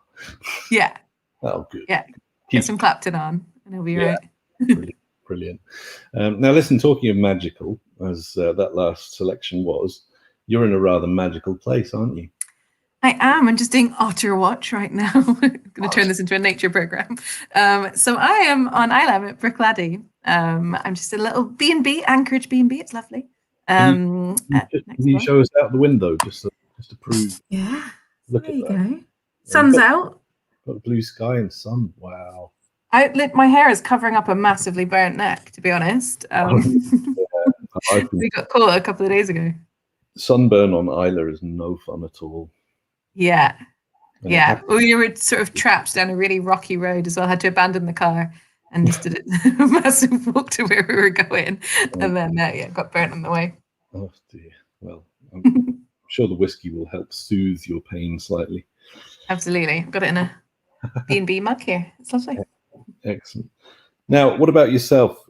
Yeah. Oh, good. Yeah. Get some Clapton on and he'll be right. Brilliant. Now, listen, talking of magical, as that last selection was, you're in a rather magical place, aren't you? I am. I'm just doing Otter Watch right now. I'm going to turn this into a nature program. So I am on Isla at Brickladdie. I'm just a little B&B, Anchorage B&B. It's lovely. Can you show us out the window just to prove? Yeah. Look there at you that. go. Sun's out. Got blue sky and sun. Wow. My hair is covering up a massively burnt neck, to be honest. We got caught a couple of days ago. Sunburn on Isla is no fun at all. Yeah. Yeah. We were sort of trapped down a really rocky road as well. Had to abandon the car and just did a massive walk to where we were going. And then, got burnt on the way. Oh, dear. Well, I'm sure the whiskey will help soothe your pain slightly. Absolutely. I've got it in a B&B mug here. It's lovely. Excellent. Now, what about yourself?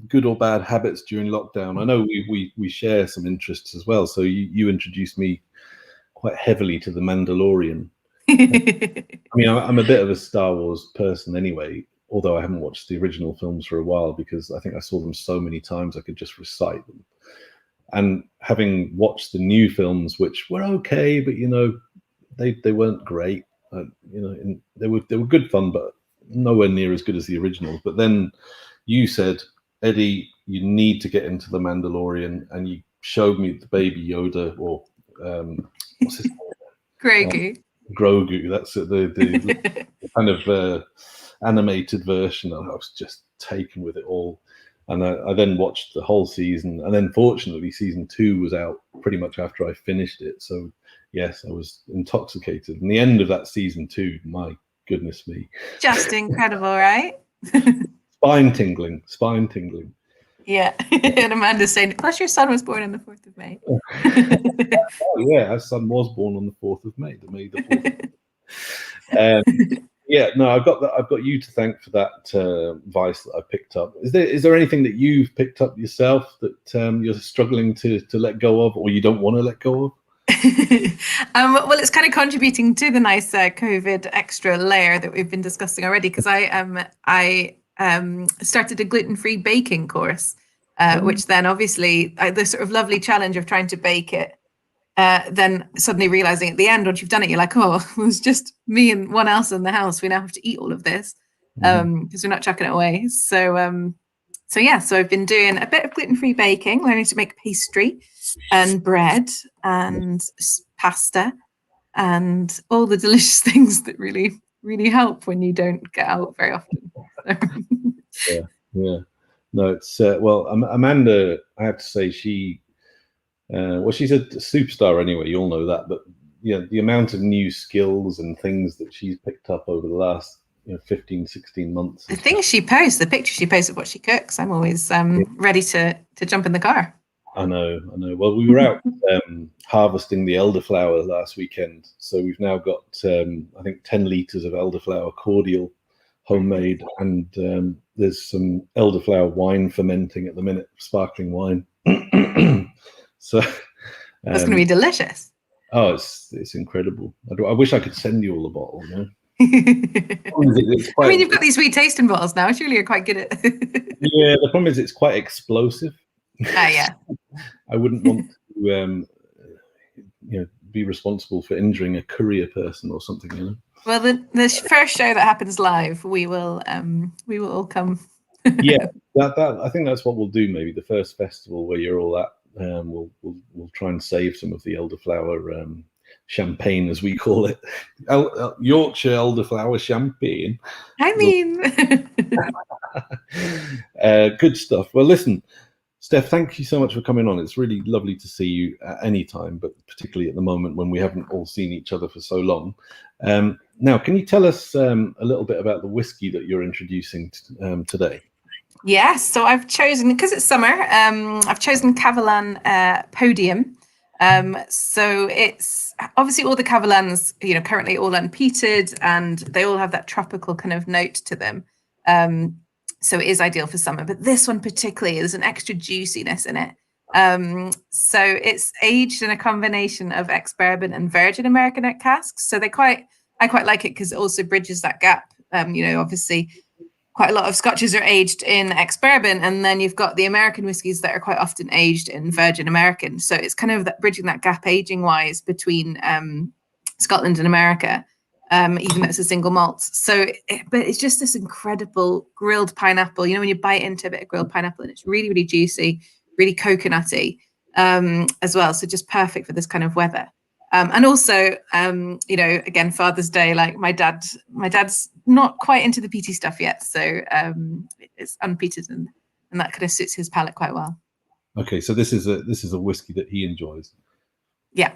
Good or bad habits during lockdown? I know we share some interests as well. So you introduced me quite heavily to The Mandalorian. I mean, I'm a bit of a Star Wars person anyway, although I haven't watched the original films for a while because I think I saw them so many times I could just recite them. And having watched the new films, which were okay, but they weren't great. They were good fun, but nowhere near as good as the originals. But then you said, Eddie, you need to get into The Mandalorian, and you showed me the Baby Yoda, or what's his name? Grogu. That's it. The kind of animated version. And I was just taken with it all. And I then watched the whole season. And then fortunately, season 2 was out pretty much after I finished it. So yes, I was intoxicated. And the end of that season 2, my goodness me. Just incredible, right? Spine tingling. Yeah. And Amanda's saying, plus your son was born on the 4th of May. Oh, yeah, our son was born on the 4th of May, the May the 4th. Yeah, no, I've got you to thank for that vice that I picked up. Is there anything that you've picked up yourself that you're struggling to let go of, or you don't want to let go of? Well, it's kind of contributing to the nice COVID extra layer that we've been discussing already, because I started a gluten-free baking course, which then obviously the sort of lovely challenge of trying to bake it, then suddenly realizing at the end, once you've done it, you're like, oh, it was just me and one else in the house. We now have to eat all of this because we're not chucking it away. So I've been doing a bit of gluten-free baking, learning to make pastry and bread and pasta and all the delicious things that really, really help when you don't get out very often. Yeah. No, it's Amanda, I have to say, she's a superstar anyway. You all know that, but the amount of new skills and things that she's picked up over the last 15, 16 months. The picture she posts of what she cooks, I'm always ready to jump in the car. I know. Well, we were out harvesting the elderflower last weekend, so we've now got I think 10 litres of elderflower cordial, homemade, and there's some elderflower wine fermenting at the minute, sparkling wine. So that's going to be delicious. Oh, it's incredible. I wish I could send you all a bottle. You've got these sweet tasting bottles now. Surely you're quite good at. Yeah, the problem is it's quite explosive. Yeah. I wouldn't want to, be responsible for injuring a courier person or something. Well, the first show that happens live, we will all come. Yeah, that I think that's what we'll do. Maybe the first festival where you're all at. We'll try and save some of the elderflower champagne, as we call it, Yorkshire elderflower champagne. I mean, good stuff. Well, listen, Steph, thank you so much for coming on. It's really lovely to see you at any time, but particularly at the moment when we haven't all seen each other for so long. Now, can you tell us a little bit about the whiskey that you're introducing today? Yes, so I've chosen, because it's summer, I've chosen Cavalan Podium. So it's obviously all the Cavalans, currently all unpeated, and they all have that tropical kind of note to them. So it is ideal for summer, but this one particularly, there's an extra juiciness in it. So it's aged in a combination of ex-bourbon and virgin American oak casks. So I quite like it because it also bridges that gap. Obviously quite a lot of scotches are aged in ex-bourbon, and then you've got the American whiskies that are quite often aged in virgin American. So it's kind of bridging that gap aging wise between Scotland and America. Even though it's a single malt. But it's just this incredible grilled pineapple. When you bite into a bit of grilled pineapple, and it's really, really juicy, really coconutty as well. So just perfect for this kind of weather. And also, again, Father's Day, like my dad's not quite into the peaty stuff yet. So it's unpeated and that kind of suits his palate quite well. Okay, so this is a whiskey that he enjoys. Yeah.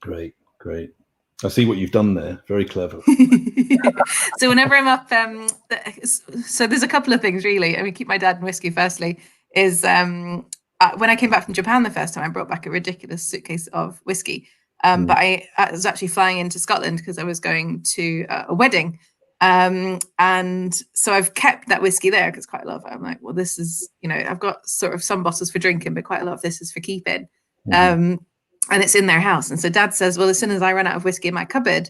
Great. I see what you've done there. Very clever. So whenever I'm up, so there's a couple of things really. I mean, keep my dad in whiskey. Firstly, is when I came back from Japan the first time, I brought back a ridiculous suitcase of whiskey. But I was actually flying into Scotland because I was going to a wedding, and so I've kept that whiskey there because quite a lot of it. I'm like, well, this is I've got sort of some bottles for drinking, but quite a lot of this is for keeping. And it's in their house. And so Dad says, well, as soon as I run out of whiskey in my cupboard,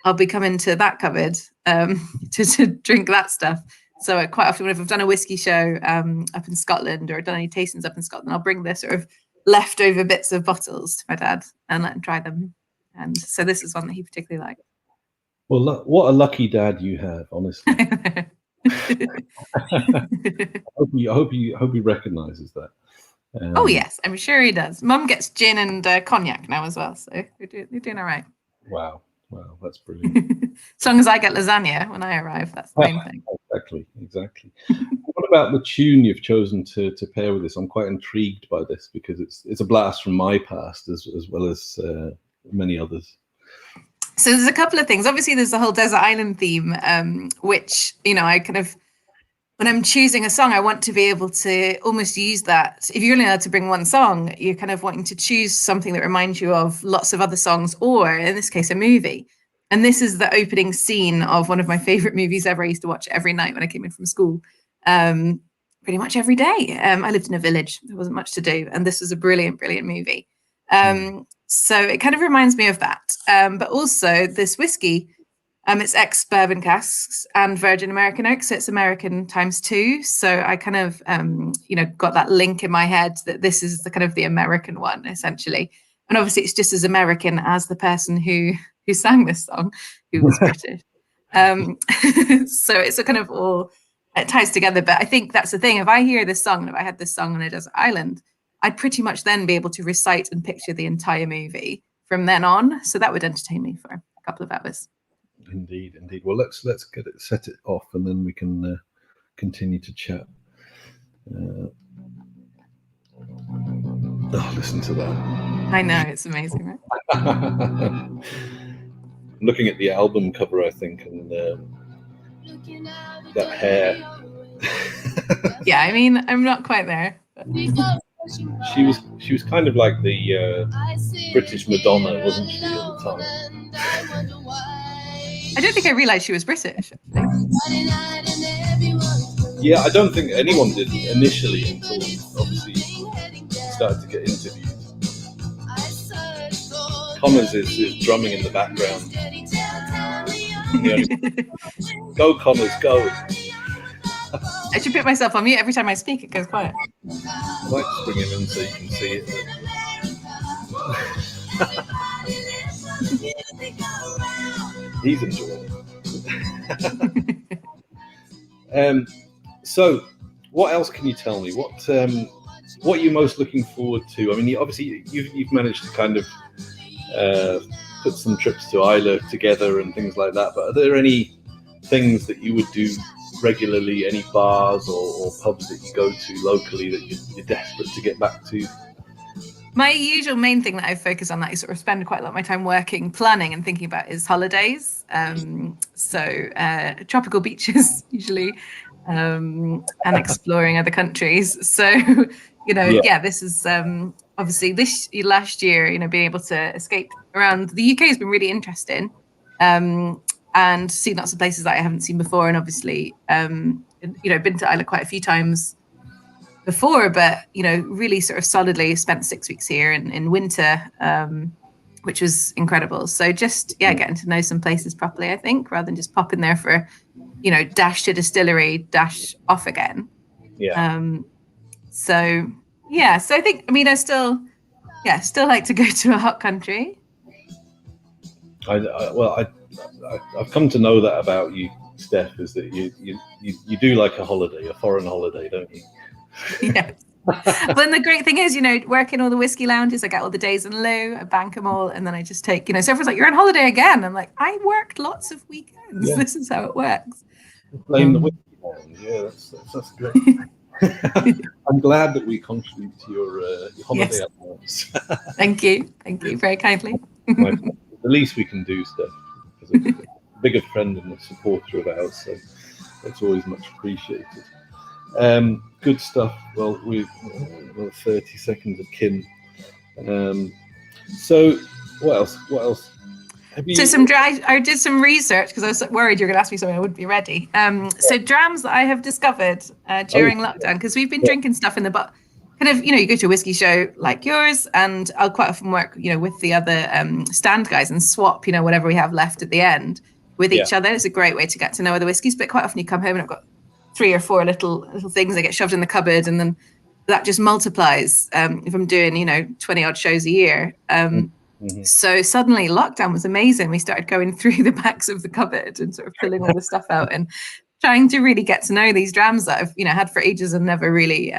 I'll be coming to that cupboard to drink that stuff. So quite often, if I've done a whiskey show up in Scotland or done any tastings up in Scotland, I'll bring the sort of leftover bits of bottles to my dad and let him try them. And so this is one that he particularly liked. Well, look, what a lucky dad you have, honestly. I hope he recognizes that. Oh yes, I'm sure he does. Mum gets gin and cognac now as well, so they're doing all right. Wow, that's brilliant. As long as I get lasagna when I arrive, that's the main thing. Exactly. What about the tune you've chosen to pair with this? I'm quite intrigued by this because it's a blast from my past as well as many others. So there's a couple of things. Obviously, there's the whole desert island theme, which I kind of. When I'm choosing a song, I want to be able to almost use that. If you're only allowed to bring one song, you're kind of wanting to choose something that reminds you of lots of other songs, or in this case, a movie. And this is the opening scene of one of my favorite movies ever. I used to watch every night when I came in from school, pretty much every day. I lived in a village. There wasn't much to do. And this was a brilliant, brilliant movie. So it kind of reminds me of that. But also this whiskey, it's ex-bourbon casks and virgin American oak, so it's American × 2. So I kind of, got that link in my head that this is the kind of the American one, essentially. And obviously, it's just as American as the person who sang this song, who was British. So it's a kind of all it ties together. But I think that's the thing. If I hear this song, and if I had this song on a desert island, I'd pretty much then be able to recite and picture the entire movie from then on. So that would entertain me for a couple of hours. Indeed. Well, let's set it off, and then we can continue to chat. Listen to that! I know, it's amazing, right? I'm looking at the album cover, I think, and that hair. Yeah, I mean, I'm not quite there. But... She was kind of like the British Madonna, wasn't she, at the time? I don't think I realised she was British, actually. Yeah, I don't think anyone did initially until obviously started to get interviews. Connors is drumming in the background. Go, Connors, go. I should put myself on mute every time I speak. It goes quiet. I like to bring him in so you can see it. He's enjoying it. So, what else can you tell me? What are you most looking forward to? I mean, obviously you've managed to kind of put some trips to Islay together and things like that. But are there any things that you would do regularly? Any bars or pubs that you go to locally that you're desperate to get back to? My usual main thing that I focus on, that I sort of spend quite a lot of my time working, planning and thinking about, is holidays. So tropical beaches usually, and exploring other countries. So, this is obviously last year, being able to escape around the UK has been really interesting, and see lots of places that I haven't seen before. And obviously, been to Ireland quite a few times before, but really sort of solidly spent 6 weeks here in winter, which was incredible. So just getting to know some places properly, I think, rather than just pop in there for dash to distillery, dash off again. So I think, I still like to go to a hot country. I've come to know that about you, Steph, is that you do like a holiday, a foreign holiday, don't you? Yes. But the great thing is, working all the whiskey lounges, I get all the days in lieu, I bank them all, and then I just take, so everyone's like, you're on holiday again. I'm like, I worked lots of weekends. Yeah. This is how it works. Blame the whiskey lounge. Yeah, that's great. I'm glad that we contribute to your holiday allowance. Thank you very kindly. The least we can do, Steph, as a bigger friend and a supporter of ours, so that's always much appreciated. Good stuff. Well, we've 30 seconds of Kim. So what else? I did some research because I was worried you were going to ask me something I wouldn't be ready. So drams that I have discovered during lockdown, because we've been drinking stuff in the bar. Kind of, you go to a whiskey show like yours, and I'll quite often work, with the other stand guys and swap, whatever we have left at the end with each other. It's a great way to get to know other whiskies. But quite often you come home and I've got 3 or 4 little things that get shoved in the cupboard, and then that just multiplies if I'm doing 20 odd shows a year. So suddenly lockdown was amazing. We started going through the backs of the cupboard and sort of pulling all the stuff out and trying to really get to know these drams that I've had for ages and never really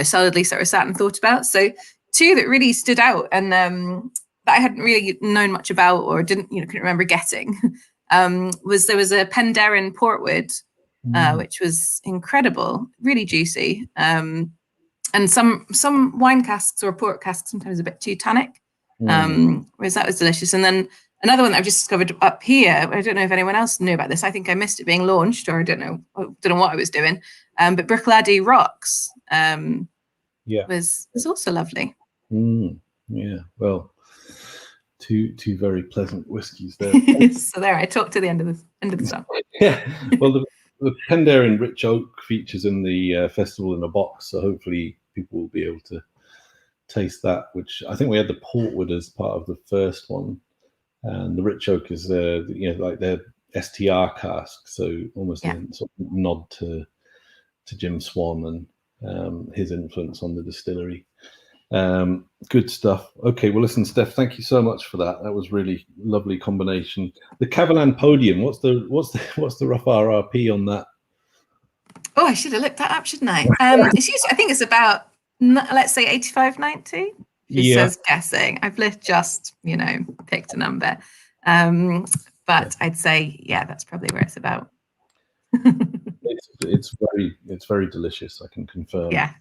solidly sort of sat and thought about. So 2 that really stood out and that I hadn't really known much about or couldn't remember getting there was a Penderyn Portwood, which was incredible, really juicy. And some wine casks or port casks sometimes a bit too tannic, whereas that was delicious. And then another one that I've just discovered up here, I don't know if anyone else knew about this. I think I missed it being launched, or I don't know what I was doing. But Bruichladdich Rocks was also lovely. Yeah, well, two very pleasant whiskies there. So there, I talked to the end of the stuff. Yeah, well, the Penderyn Rich Oak features in the festival in a box, so hopefully people will be able to taste that, which I think we had the Portwood as part of the first one, and the Rich Oak is like their STR cask, so almost a sort of nod to Jim Swan and his influence on the distillery. Good stuff. Okay, well, listen, Steph, thank you so much for that. That was really lovely combination. The Cavalan Podium, what's the rough RRP on that? Oh, I should have looked that up, shouldn't I? It's usually, I think it's about, let's say 85, 90. She says guessing. I've just picked a number, but I'd say that's probably where it's about. It's very delicious, I can confirm. Yeah.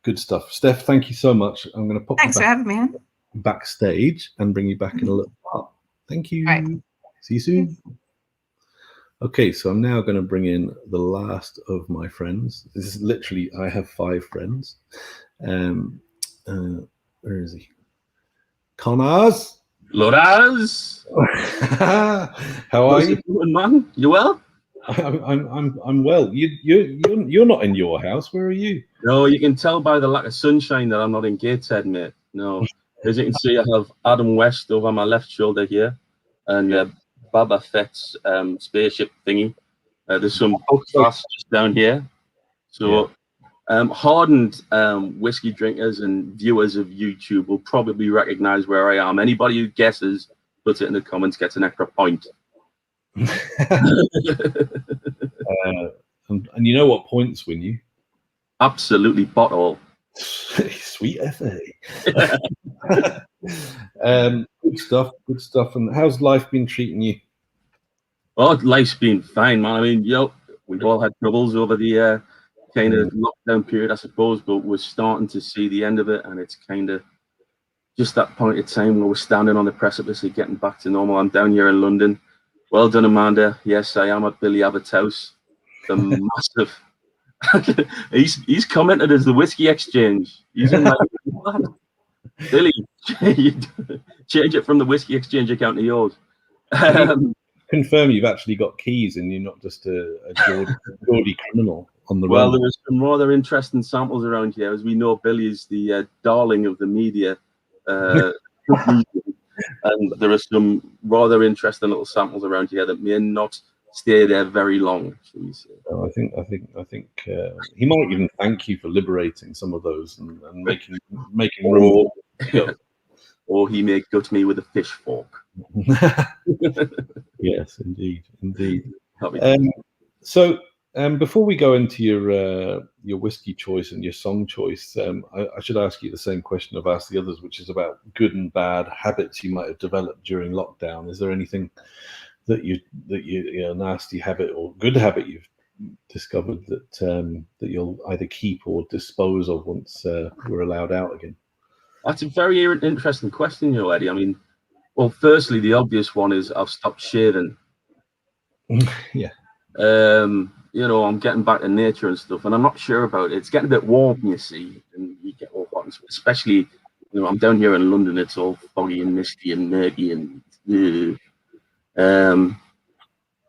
Good stuff. Steph, thank you so much. I'm going to pop Thanks for having me on backstage and bring you back in a little while. Thank you. Right. See you soon. Okay, so I'm now going to bring in the last of my friends. This is literally, I have 5 friends. Where is he? Connors. Loraz. How are you, man? You well? I'm well. You're not in your house. Where are you? No, you can tell by the lack of sunshine that I'm not in Gateshead, mate. No, as you can see, I have Adam West over my left shoulder here, and Boba Fett's spaceship thingy. There's some glass just down here. So, hardened whiskey drinkers and viewers of YouTube will probably recognise where I am. Anybody who guesses, puts it in the comments, gets an extra point. And you know what points win you? Absolutely bottle. Sweet FA. Good stuff. And how's life been treating you? Oh, life's been fine, man. I mean, we've all had troubles over the kind of lockdown period, I suppose, but we're starting to see the end of it, and it's kind of just that point of time where we're standing on the precipice of getting back to normal. I'm down here in London. Well done, Amanda. Yes, I am at Billy Abbott's house. The massive. He's commented as the Whiskey Exchange. He's in like, what? Billy, change it from the Whiskey Exchange account to yours. confirm you've actually got keys and you're not just a Geordie criminal on the Well, run. there are some rather interesting samples around here. As we know, Billy is the darling of the media. And there are some rather interesting little samples around here that may not stay there very long, shall we say. No, I think he might even thank you for liberating some of those and making room. Or he may gut me with a fish fork. Yes, indeed. Before we go into your whiskey choice and your song choice, I should ask you the same question I've asked the others, which is about good and bad habits you might have developed during lockdown. Is there anything that you nasty habit or good habit you've discovered that you'll either keep or dispose of once we're allowed out again? That's a very interesting question, Eddie. I mean, well, firstly, the obvious one is I've stopped shaving. Yeah. I'm getting back to nature and stuff, and I'm not sure about it. It's getting a bit warm, you see, and you get all hot, especially, I'm down here in London. It's all foggy and misty and murky, and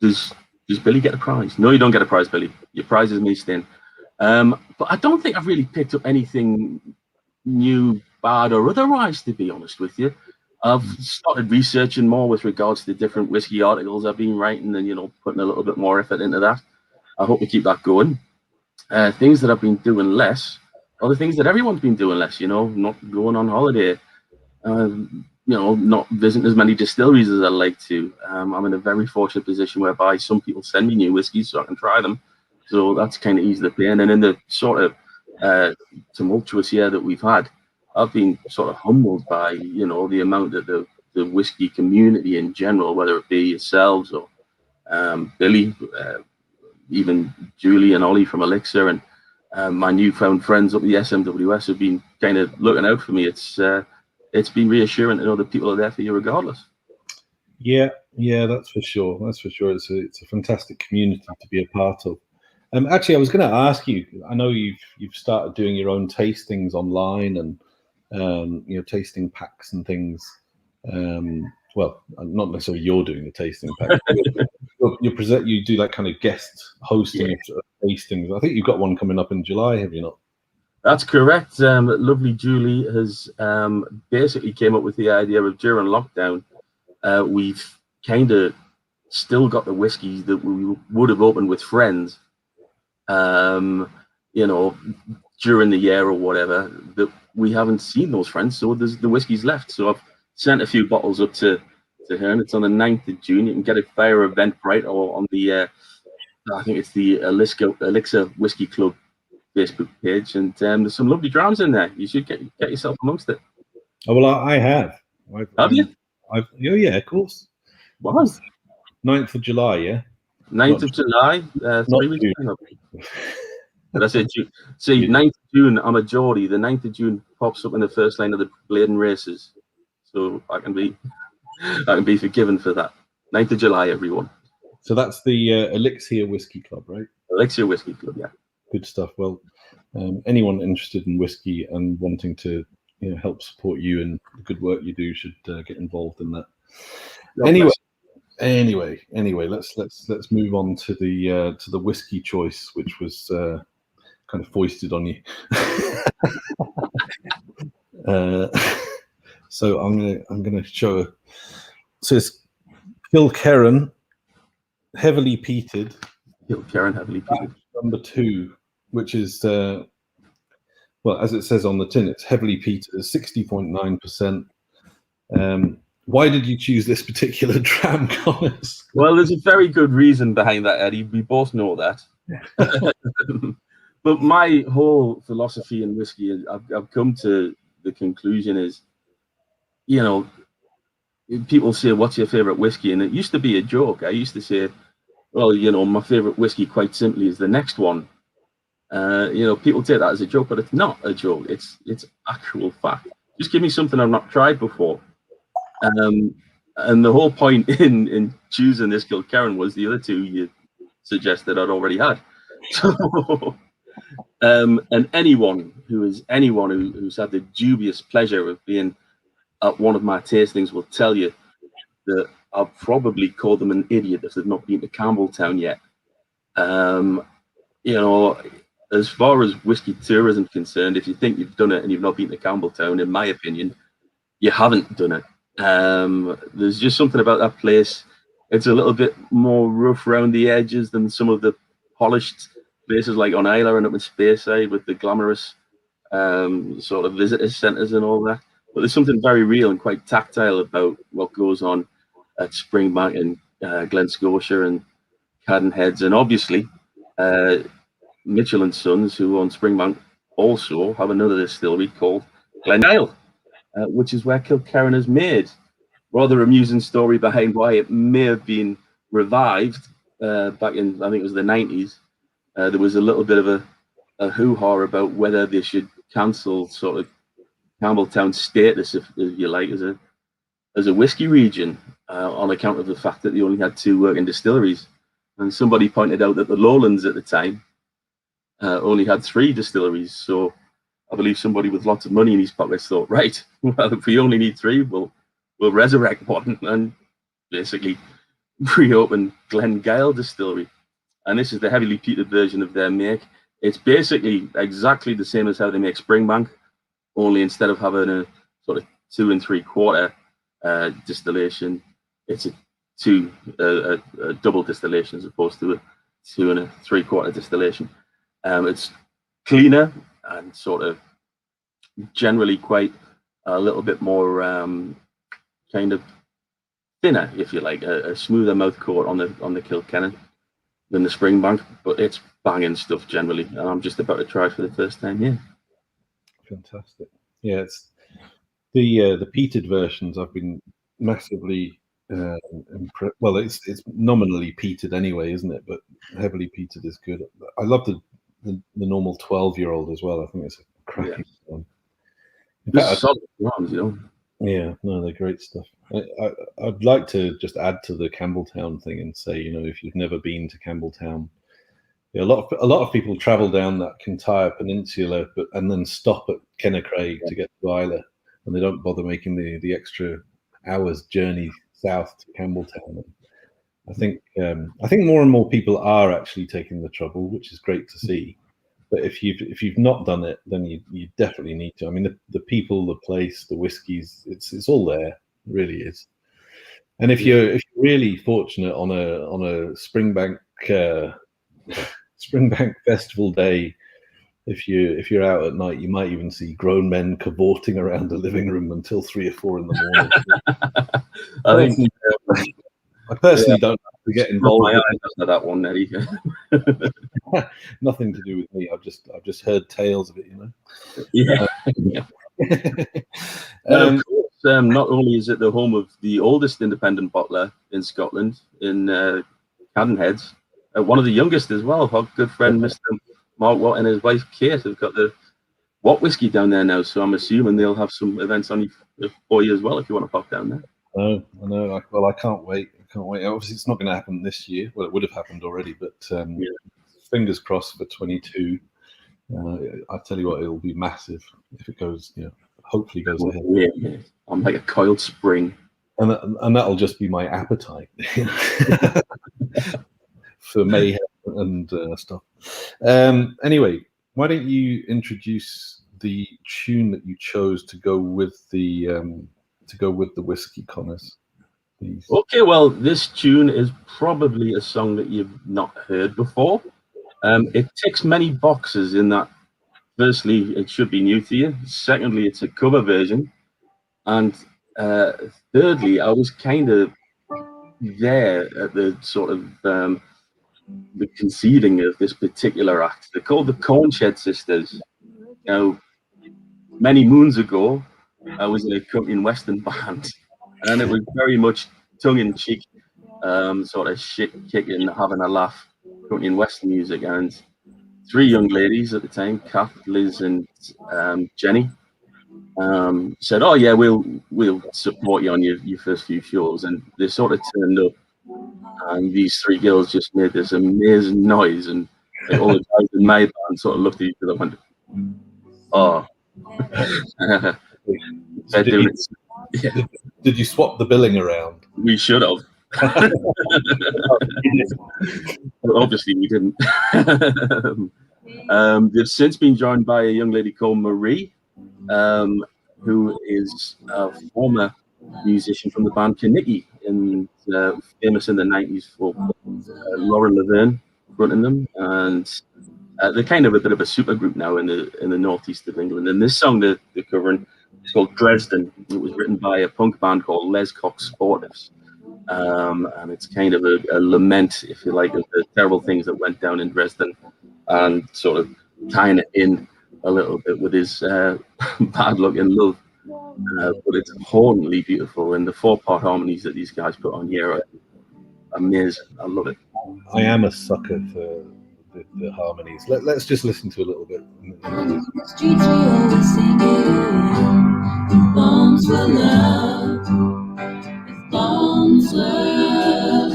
does Billy get a prize? No, you don't get a prize, Billy. Your prize is me staying. But I don't think I've really picked up anything new, bad or otherwise, to be honest with you. I've started researching more with regards to different whiskey articles I've been writing and, putting a little bit more effort into that. I hope to keep that going. Things that I've been doing less are the things that everyone's been doing less, not going on holiday, not visiting as many distilleries as I'd like to. I'm in a very fortunate position whereby some people send me new whiskies so I can try them. So that's kind of eased the pain. And in the sort of tumultuous year that we've had, I've been sort of humbled by, the amount that the whiskey community in general, whether it be yourselves or Billy, even Julie and Ollie from Elixir, and my newfound friends up the SMWS have been kind of looking out for me. It's been reassuring to know that people are there for you regardless. Yeah, that's for sure. It's a fantastic community to be a part of. Actually, I was going to ask you. I know you've started doing your own tastings online and tasting packs and things. Well, not necessarily you're doing the tasting pack. You do that kind of guest hosting of tastings. I think you've got one coming up in July, have you not? That's correct. Lovely Julie has basically came up with the idea of during lockdown, we've kind of still got the whiskies that we would have opened with friends, during the year or whatever, that we haven't seen those friends. So there's the whiskies left. So I've sent a few bottles up to her, and it's on the 9th of June. You can get it via Eventbrite or on the, I think it's the Elixir Whiskey Club Facebook page, and there's some lovely drams in there. You should get yourself amongst it. Oh, well, I have. Have you? Yeah, of course. What? 9th of July, yeah? 9th of July, 3 weeks ago. Did I say June? See, 9th of June, I'm a Geordie. The 9th of June pops up in the first line of the Bladen races. So I can be forgiven for that. 9th of July, everyone. So that's the Elixir Whiskey Club, right? Elixir Whiskey Club, yeah. Good stuff. Well, anyone interested in whiskey and wanting to help support you and the good work you do should get involved in that. Anyway, let's move on to the whiskey choice, which was kind of foisted on you. So I'm gonna show. So it's Kilkerran, heavily peated. Kilkerran, heavily peated. Number 2, which is as it says on the tin, it's heavily peated, 60.9%. Why did you choose this particular dram, Connors? Well, there's a very good reason behind that, Eddie. We both know that. But my whole philosophy in whiskey, I've come to the conclusion is, people say, what's your favorite whiskey? And it used to be a joke. I used to say, well, my favorite whiskey quite simply is the next one. People take that as a joke, but it's not a joke. It's actual fact. Just give me something I've not tried before. And the whole point in choosing this Kilkerran was the other two you suggested I'd already had. So, and anyone who's had the dubious pleasure of being at one of my tastings will tell you that I'll probably call them an idiot if they've not been to Campbelltown yet. You know, as far as whiskey tourism is concerned, if you think you've done it and you've not been to Campbelltown, in my opinion, you haven't done it. There's just something about that place. It's a little bit more rough around the edges than some of the polished places like on Isla and up in Speyside with the glamorous sort of visitor centres and all that. But there's something very real and quite tactile about what goes on at Springbank and Glen Scotia and Cadden Heads. And obviously, Mitchell and Sons, who on Springbank also have another distillery called Glengyle, which is where Kilkerran is made. Rather amusing story behind why it may have been revived back in, I think it was the 90s. There was a little bit of a hoo-ha about whether they should cancel sort of Campbelltown status, if you like, as a whiskey region on account of the fact that they only had 2 working distilleries. And somebody pointed out that the Lowlands at the time only had 3 distilleries. So I believe somebody with lots of money in his pockets thought, right, well, if we only need 3, we'll resurrect one and basically reopen Glengyle Distillery. And this is the heavily peated version of their make. It's basically exactly the same as how they make Springbank, only instead of having a sort of 2 3/4 distillation, it's a double distillation as opposed to a 2 3/4 distillation. It's cleaner and sort of generally quite a little bit more kind of thinner, if you like, a smoother mouth coat on the Kilkennan than the Springbank, but it's banging stuff generally, and I'm just about to try for the first time. Yeah, fantastic. Yeah, it's the peated versions. I've been massively impressed. Well, it's nominally peated anyway, isn't it? But heavily peated is good. I love the normal 12-year-old as well. I think it's a cracking one. Solid drums, you know. Yeah, no, they're great stuff. I'd like to just add to the Campbelltown thing and say, you know, if you've never been to Campbelltown, a lot of people travel down that Kintyre Peninsula, and then stop at Kennecraig to get to Isla, and they don't bother making the extra hours journey south to Campbelltown. I think more and more people are actually taking the trouble, which is great to see. But if you've not done it, then you definitely need to. I mean, the people, the place, the whiskies, it's all there. It really is. And if you're really fortunate on a Springbank festival day, if you're out at night, you might even see grown men cavorting around the living room until 3 or 4 in the morning. I personally don't have to get involved. My eyes after that one, Eddie. Nothing to do with me. I've just heard tales of it, you know. Yeah. Of course, not only is it the home of the oldest independent bottler in Scotland, in Cadden Heads, one of the youngest as well. Our good friend Mr. Mark Watt and his wife Kate have got the Watt whiskey down there now. So I'm assuming they'll have some events on for you as well if you want to pop down there. I know. Well, I can't wait. Obviously, it's not going to happen this year. Well, it would have happened already, but fingers crossed for 22. I tell you what, it'll be massive if it goes. Hopefully goes ahead. Yeah. I'm like a coiled spring, and that'll just be my appetite for mayhem and stuff. Anyway, why don't you introduce the tune that you chose to go with the whiskey, Connors? Please. Okay, well, this tune is probably a song that you've not heard before. It ticks many boxes in that, firstly, it should be new to you. Secondly, it's a cover version. And thirdly, I was kind of there at the sort of the conceiving of this particular act. They're called the Cornshed Sisters. Now, many moons ago, I was in a country and western band. And it was very much tongue-in-cheek, sort of shit-kicking, having a laugh, country and western music. And 3 young ladies at the time, Kath, Liz, and Jenny, said, "Oh yeah, we'll support you on your first few shows." And they sort of turned up, and these 3 girls just made this amazing noise, and all the guys in my band sort of looked at each other and went, "Oh." They're doing it. Did you swap the billing around? We should have. Well, obviously, we didn't. They've since been joined by a young lady called Marie, who is a former musician from the band Kinnicky, and famous in the 90s for Lauren Laverne fronting them, and they're kind of a bit of a super group now in the northeast of England. And this song they're covering is called Dresden. It was written by a punk band called Les Cox Sportives, and it's kind of a lament, if you like, of the terrible things that went down in Dresden, and sort of tying it in a little bit with his bad luck in love. But it's hauntingly beautiful, and the 4-part harmonies that these guys put on here are amazing. I love it. I am a sucker for the harmonies. Let's just listen to a little bit. Streets we always sing it. Bombs for love. Bombs for love.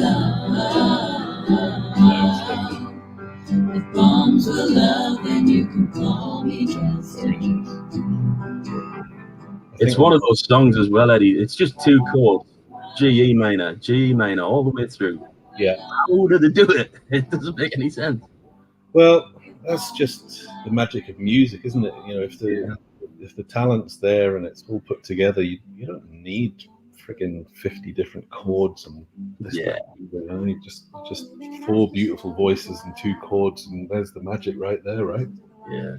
If bombs for love, then you can call me Dresden. It's one of those songs as well, Eddie. It's just 2 chords, G minor, all the way through. Yeah. How did they do it? It doesn't make any sense. Well, that's just the magic of music, isn't it? You know, if the talent's there and it's all put together, you don't need friggin' 50 different chords and this. Yeah. You know, you just 4 beautiful voices and 2 chords, and there's the magic right there, right? Yeah.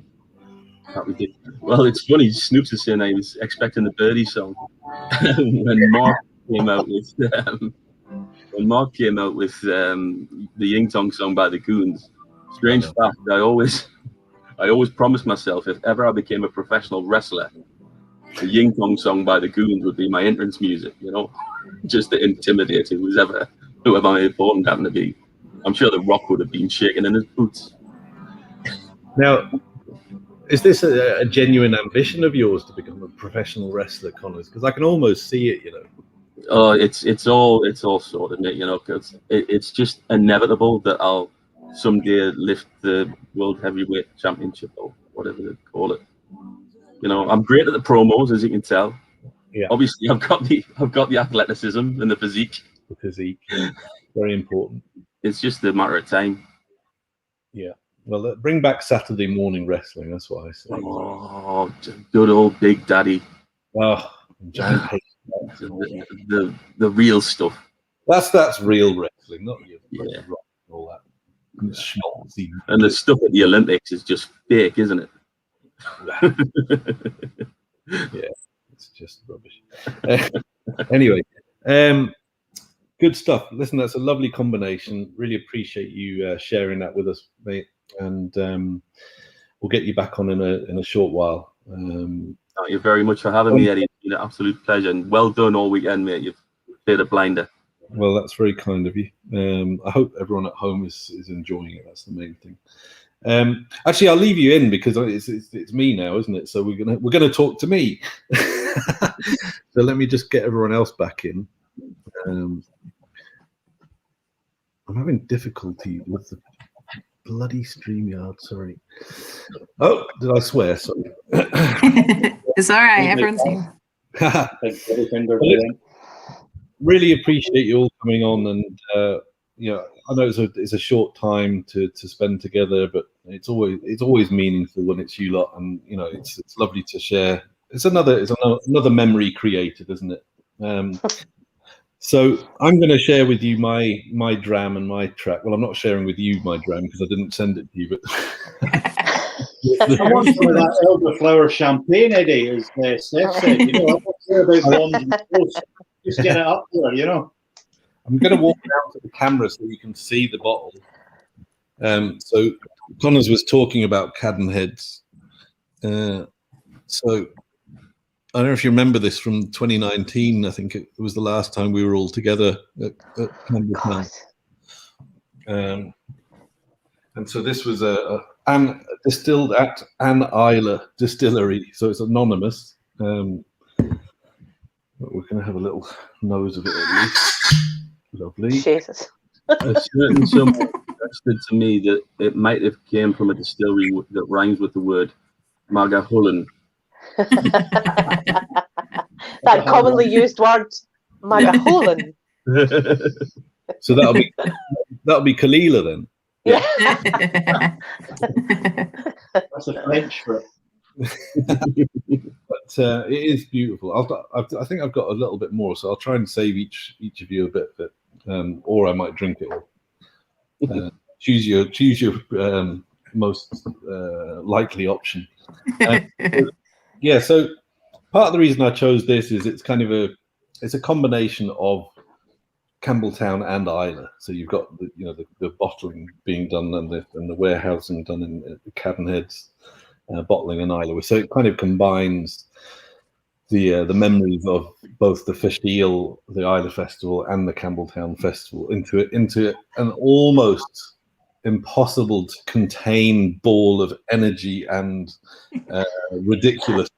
Well, it's funny. Snoops is saying I was expecting the Birdie song when Mark came out with the Ying Tong song by the Goons. Strange fact, I always promised myself if ever I became a professional wrestler, the Ying Tong song by the Goons would be my entrance music, you know, just to intimidate whoever my opponent happened to be. I'm sure The Rock would have been shaking in his boots. Now, is this a genuine ambition of yours to become a professional wrestler, Connors? Because I can almost see it, you know. Oh, it's all sorted, mate. You know, because it's just inevitable that I'll someday lift the World Heavyweight Championship or whatever they call it. You know, I'm great at the promos, as you can tell. Yeah. Obviously, I've got the athleticism and the physique. The physique, very important. It's just a matter of time. Yeah. Well, bring back Saturday morning wrestling. That's what I say. Oh, good old Big Daddy. Oh, the real stuff. That's real wrestling, not your Yeah. rock and all that. Schmaltzy. And the stuff at the Olympics is just fake, isn't it? Yeah, it's just rubbish. Anyway, good stuff. Listen, that's a lovely combination. Really appreciate you sharing that with us, mate. And we'll get you back on in a short while. Thank you very much for having me, Eddie. It's been an absolute pleasure, and well done all weekend, mate. You've played a blinder. Well, that's very kind of you. I hope everyone at home is enjoying it. That's the main thing. Actually, I'll leave you in because it's me now, isn't it? So we're gonna talk to me. So let me just get everyone else back in. I'm having difficulty with the bloody StreamYard. Sorry. Oh, did I swear? Sorry. It's all right. Everyone's here. Really appreciate you all coming on, and you know, I know it's a short time to spend together, but it's always meaningful when it's you lot, and you know, it's lovely to share. It's another memory created, isn't it? So I'm going to share with you my dram and my track. Well, I'm not sharing with you my dram because I didn't send it to you, but I want some of that elderflower champagne, Eddie, as Steph said. You know, I'm not sure about bombs and close. Just get it up there, you know. I'm going to walk down to the camera so you can see the bottle. So Connors was talking about Cadden Heads. So I don't know if you remember this from 2019. I think it was the last time we were all together at Camden. And so this was distilled at Anne Isla Distillery. So it's anonymous. But we're going to have a little nose of it at least. Lovely. Jesus. A certain someone suggested to me that it might have came from a distillery that rhymes with the word Magahullen. That commonly used word, Magahullen. So that'll be Kalila then. Yeah. That's a French for it. But it is beautiful. I think I've got a little bit more, so I'll try and save each of you a bit of it, or I might drink it all. Choose your most likely option. Yeah. So part of the reason I chose this is it's kind of it's a combination of Campbelltown and Islay. So you've got the bottling being done and the warehousing done in the Cabin Heads, bottling in Islay. So it kind of combines the memories of both the Festival, the Islay Festival, and the Campbelltown Festival into an almost impossible to contain ball of energy and ridiculousness.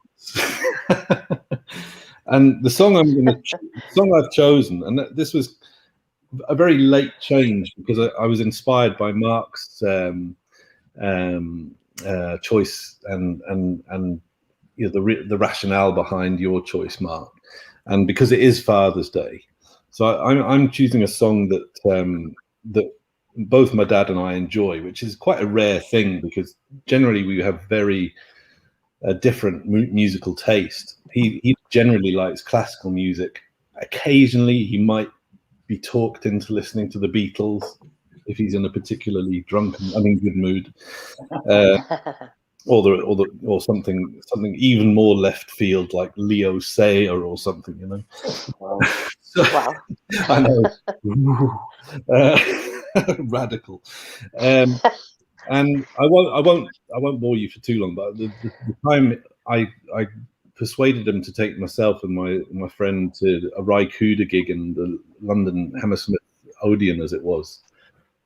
And the song I've chosen, and this was a very late change because I was inspired by Mark's choice and the rationale behind your choice, Mark, and because it is Father's Day, so I'm choosing a song that both my dad and I enjoy, which is quite a rare thing because generally we have very different musical taste. He generally likes classical music. Occasionally he might be talked into listening to the Beatles if he's in a particularly good mood, or something even more left field like Leo Sayer or something, Wow. So, Wow. I know. Radical. And I won't bore you for too long, but the time I persuaded him to take myself and my friend to a Ry Cooder gig in the London Hammersmith Odeon, as it was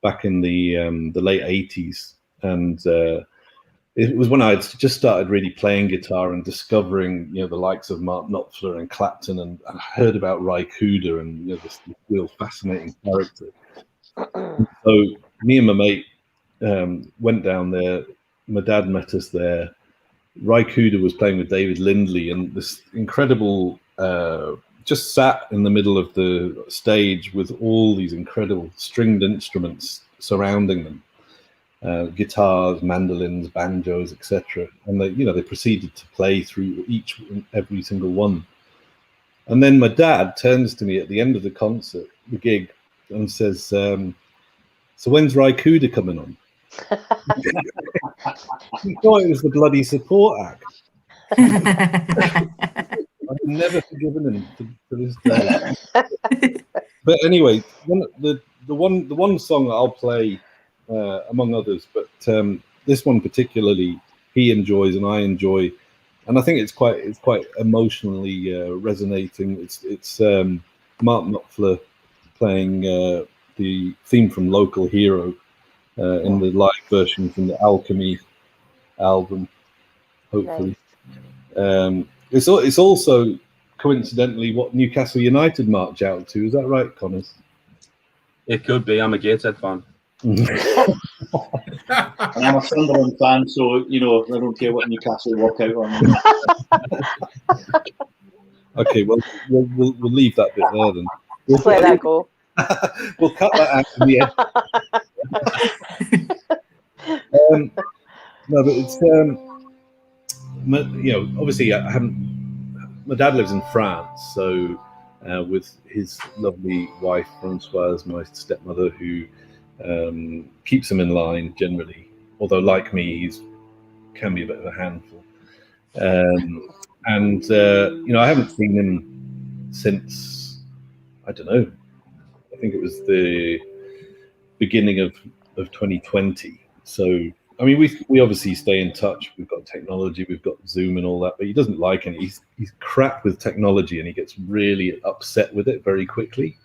back in the late 80s, and it was when I had just started really playing guitar and discovering the likes of Mark Knopfler and Clapton, and I heard about Ry Cooder and this real fascinating character. So me and my mate went down there. My dad met us there. Ry Cooder was playing with David Lindley, and this incredible just sat in the middle of the stage with all these incredible stringed instruments surrounding them, guitars, mandolins, banjos, etc. And they proceeded to play through each and every single one. And then my dad turns to me at the end of the concert, the gig, and says, "So when's Ry Cooder coming on?" He thought it was the bloody support act. I've never forgiven him to this day. But anyway, the one song that I'll play, among others, but this one particularly he enjoys and I enjoy, and I think it's quite emotionally resonating. It's Mark Knopfler playing the theme from Local Hero in the live version from the Alchemy album, hopefully. Nice. It's also coincidentally what Newcastle United march out to. Is that right, Connors? It could be. I'm a Gateshead fan. And I'm a Sunderland fan, so I don't care what Newcastle walk out on. Okay, well we'll leave that bit there then. Just let that go. We'll cut that out in the end. No, but it's obviously I haven't. My dad lives in France, so with his lovely wife Francoise, my stepmother, who keeps him in line generally. Although, like me, he can be a bit of a handful. And I haven't seen him since, I don't know, I think it was the beginning of 2020. So I mean, we obviously stay in touch. We've got technology, we've got Zoom and all that, but he doesn't like it. He's crap with technology, and he gets really upset with it very quickly.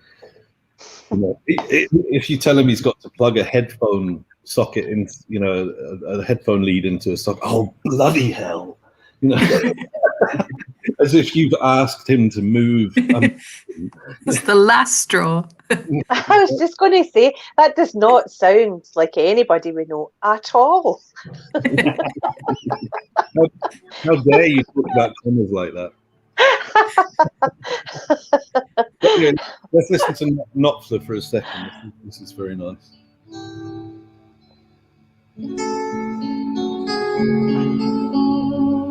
If you tell him he's got to plug a headphone socket in, a headphone lead into a socket, oh bloody hell! As if you've asked him to move. It's the last straw. I was just going to say, that does not sound like anybody we know at all. How dare you talk about Connors like that? Anyway, let's listen to Knopfler for a second. This is very nice.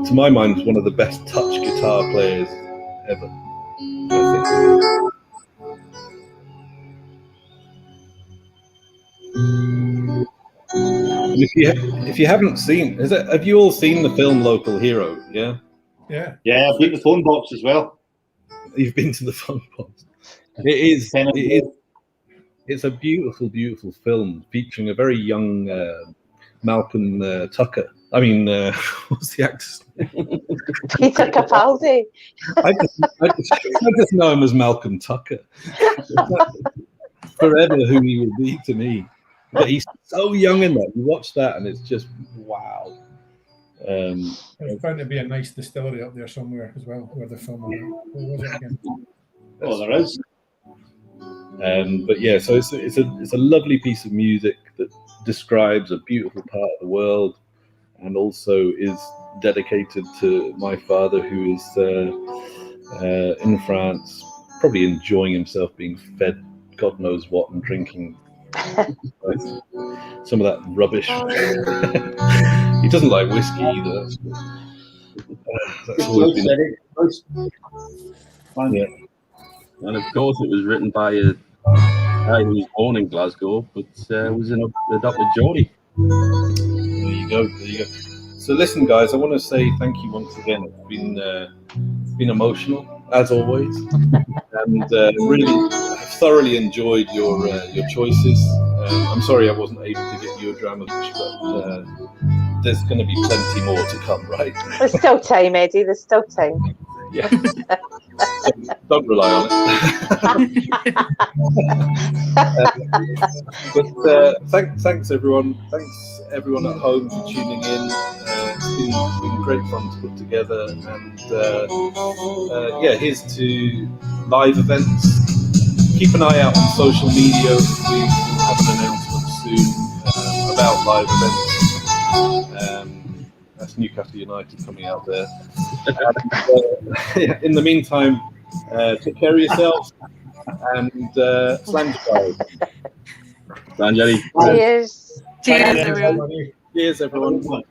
To my mind, one of the best touch guitar players ever, I think. And if you haven't seen, have you all seen the film Local Hero? Yeah. Yeah. Yeah, I've been to the phone box as well. You've been to the phone box. It's a beautiful, beautiful film featuring a very young Malcolm Tucker. I mean, what's the actor's name? Peter Capaldi. I just know him as Malcolm Tucker. Forever who he will be to me. But he's so young in that. You watch that and it's just wow. There's bound to be a nice distillery up there somewhere as well, where they're filming. Where was it again? Oh, there is. But yeah, so it's a lovely piece of music that describes a beautiful part of the world, and also is dedicated to my father, who is in France, probably enjoying himself, being fed God knows what and drinking some of that rubbish. He doesn't like whiskey either. That's always been. Yeah. And of course, it was written by a guy who was born in Glasgow, but was an adopted Geordie. There you go. There you go. So listen, guys, I want to say thank you once again. It's been emotional as always, and really thoroughly enjoyed your choices. I'm sorry I wasn't able to get you a drama, but there's going to be plenty more to come, right? There's still time, Eddie. There's still time. Yeah. Don't rely on it. But thanks everyone. Thanks everyone at home for tuning in. It's been great fun to put together, and yeah, here's to live events. Keep an eye out on social media. We will have an announcement soon about live events. That's Newcastle United coming out there. And, in the meantime, take care of yourselves and slam your guys. Sanjay. Cheers. Cheers, everyone. Cheers, everyone.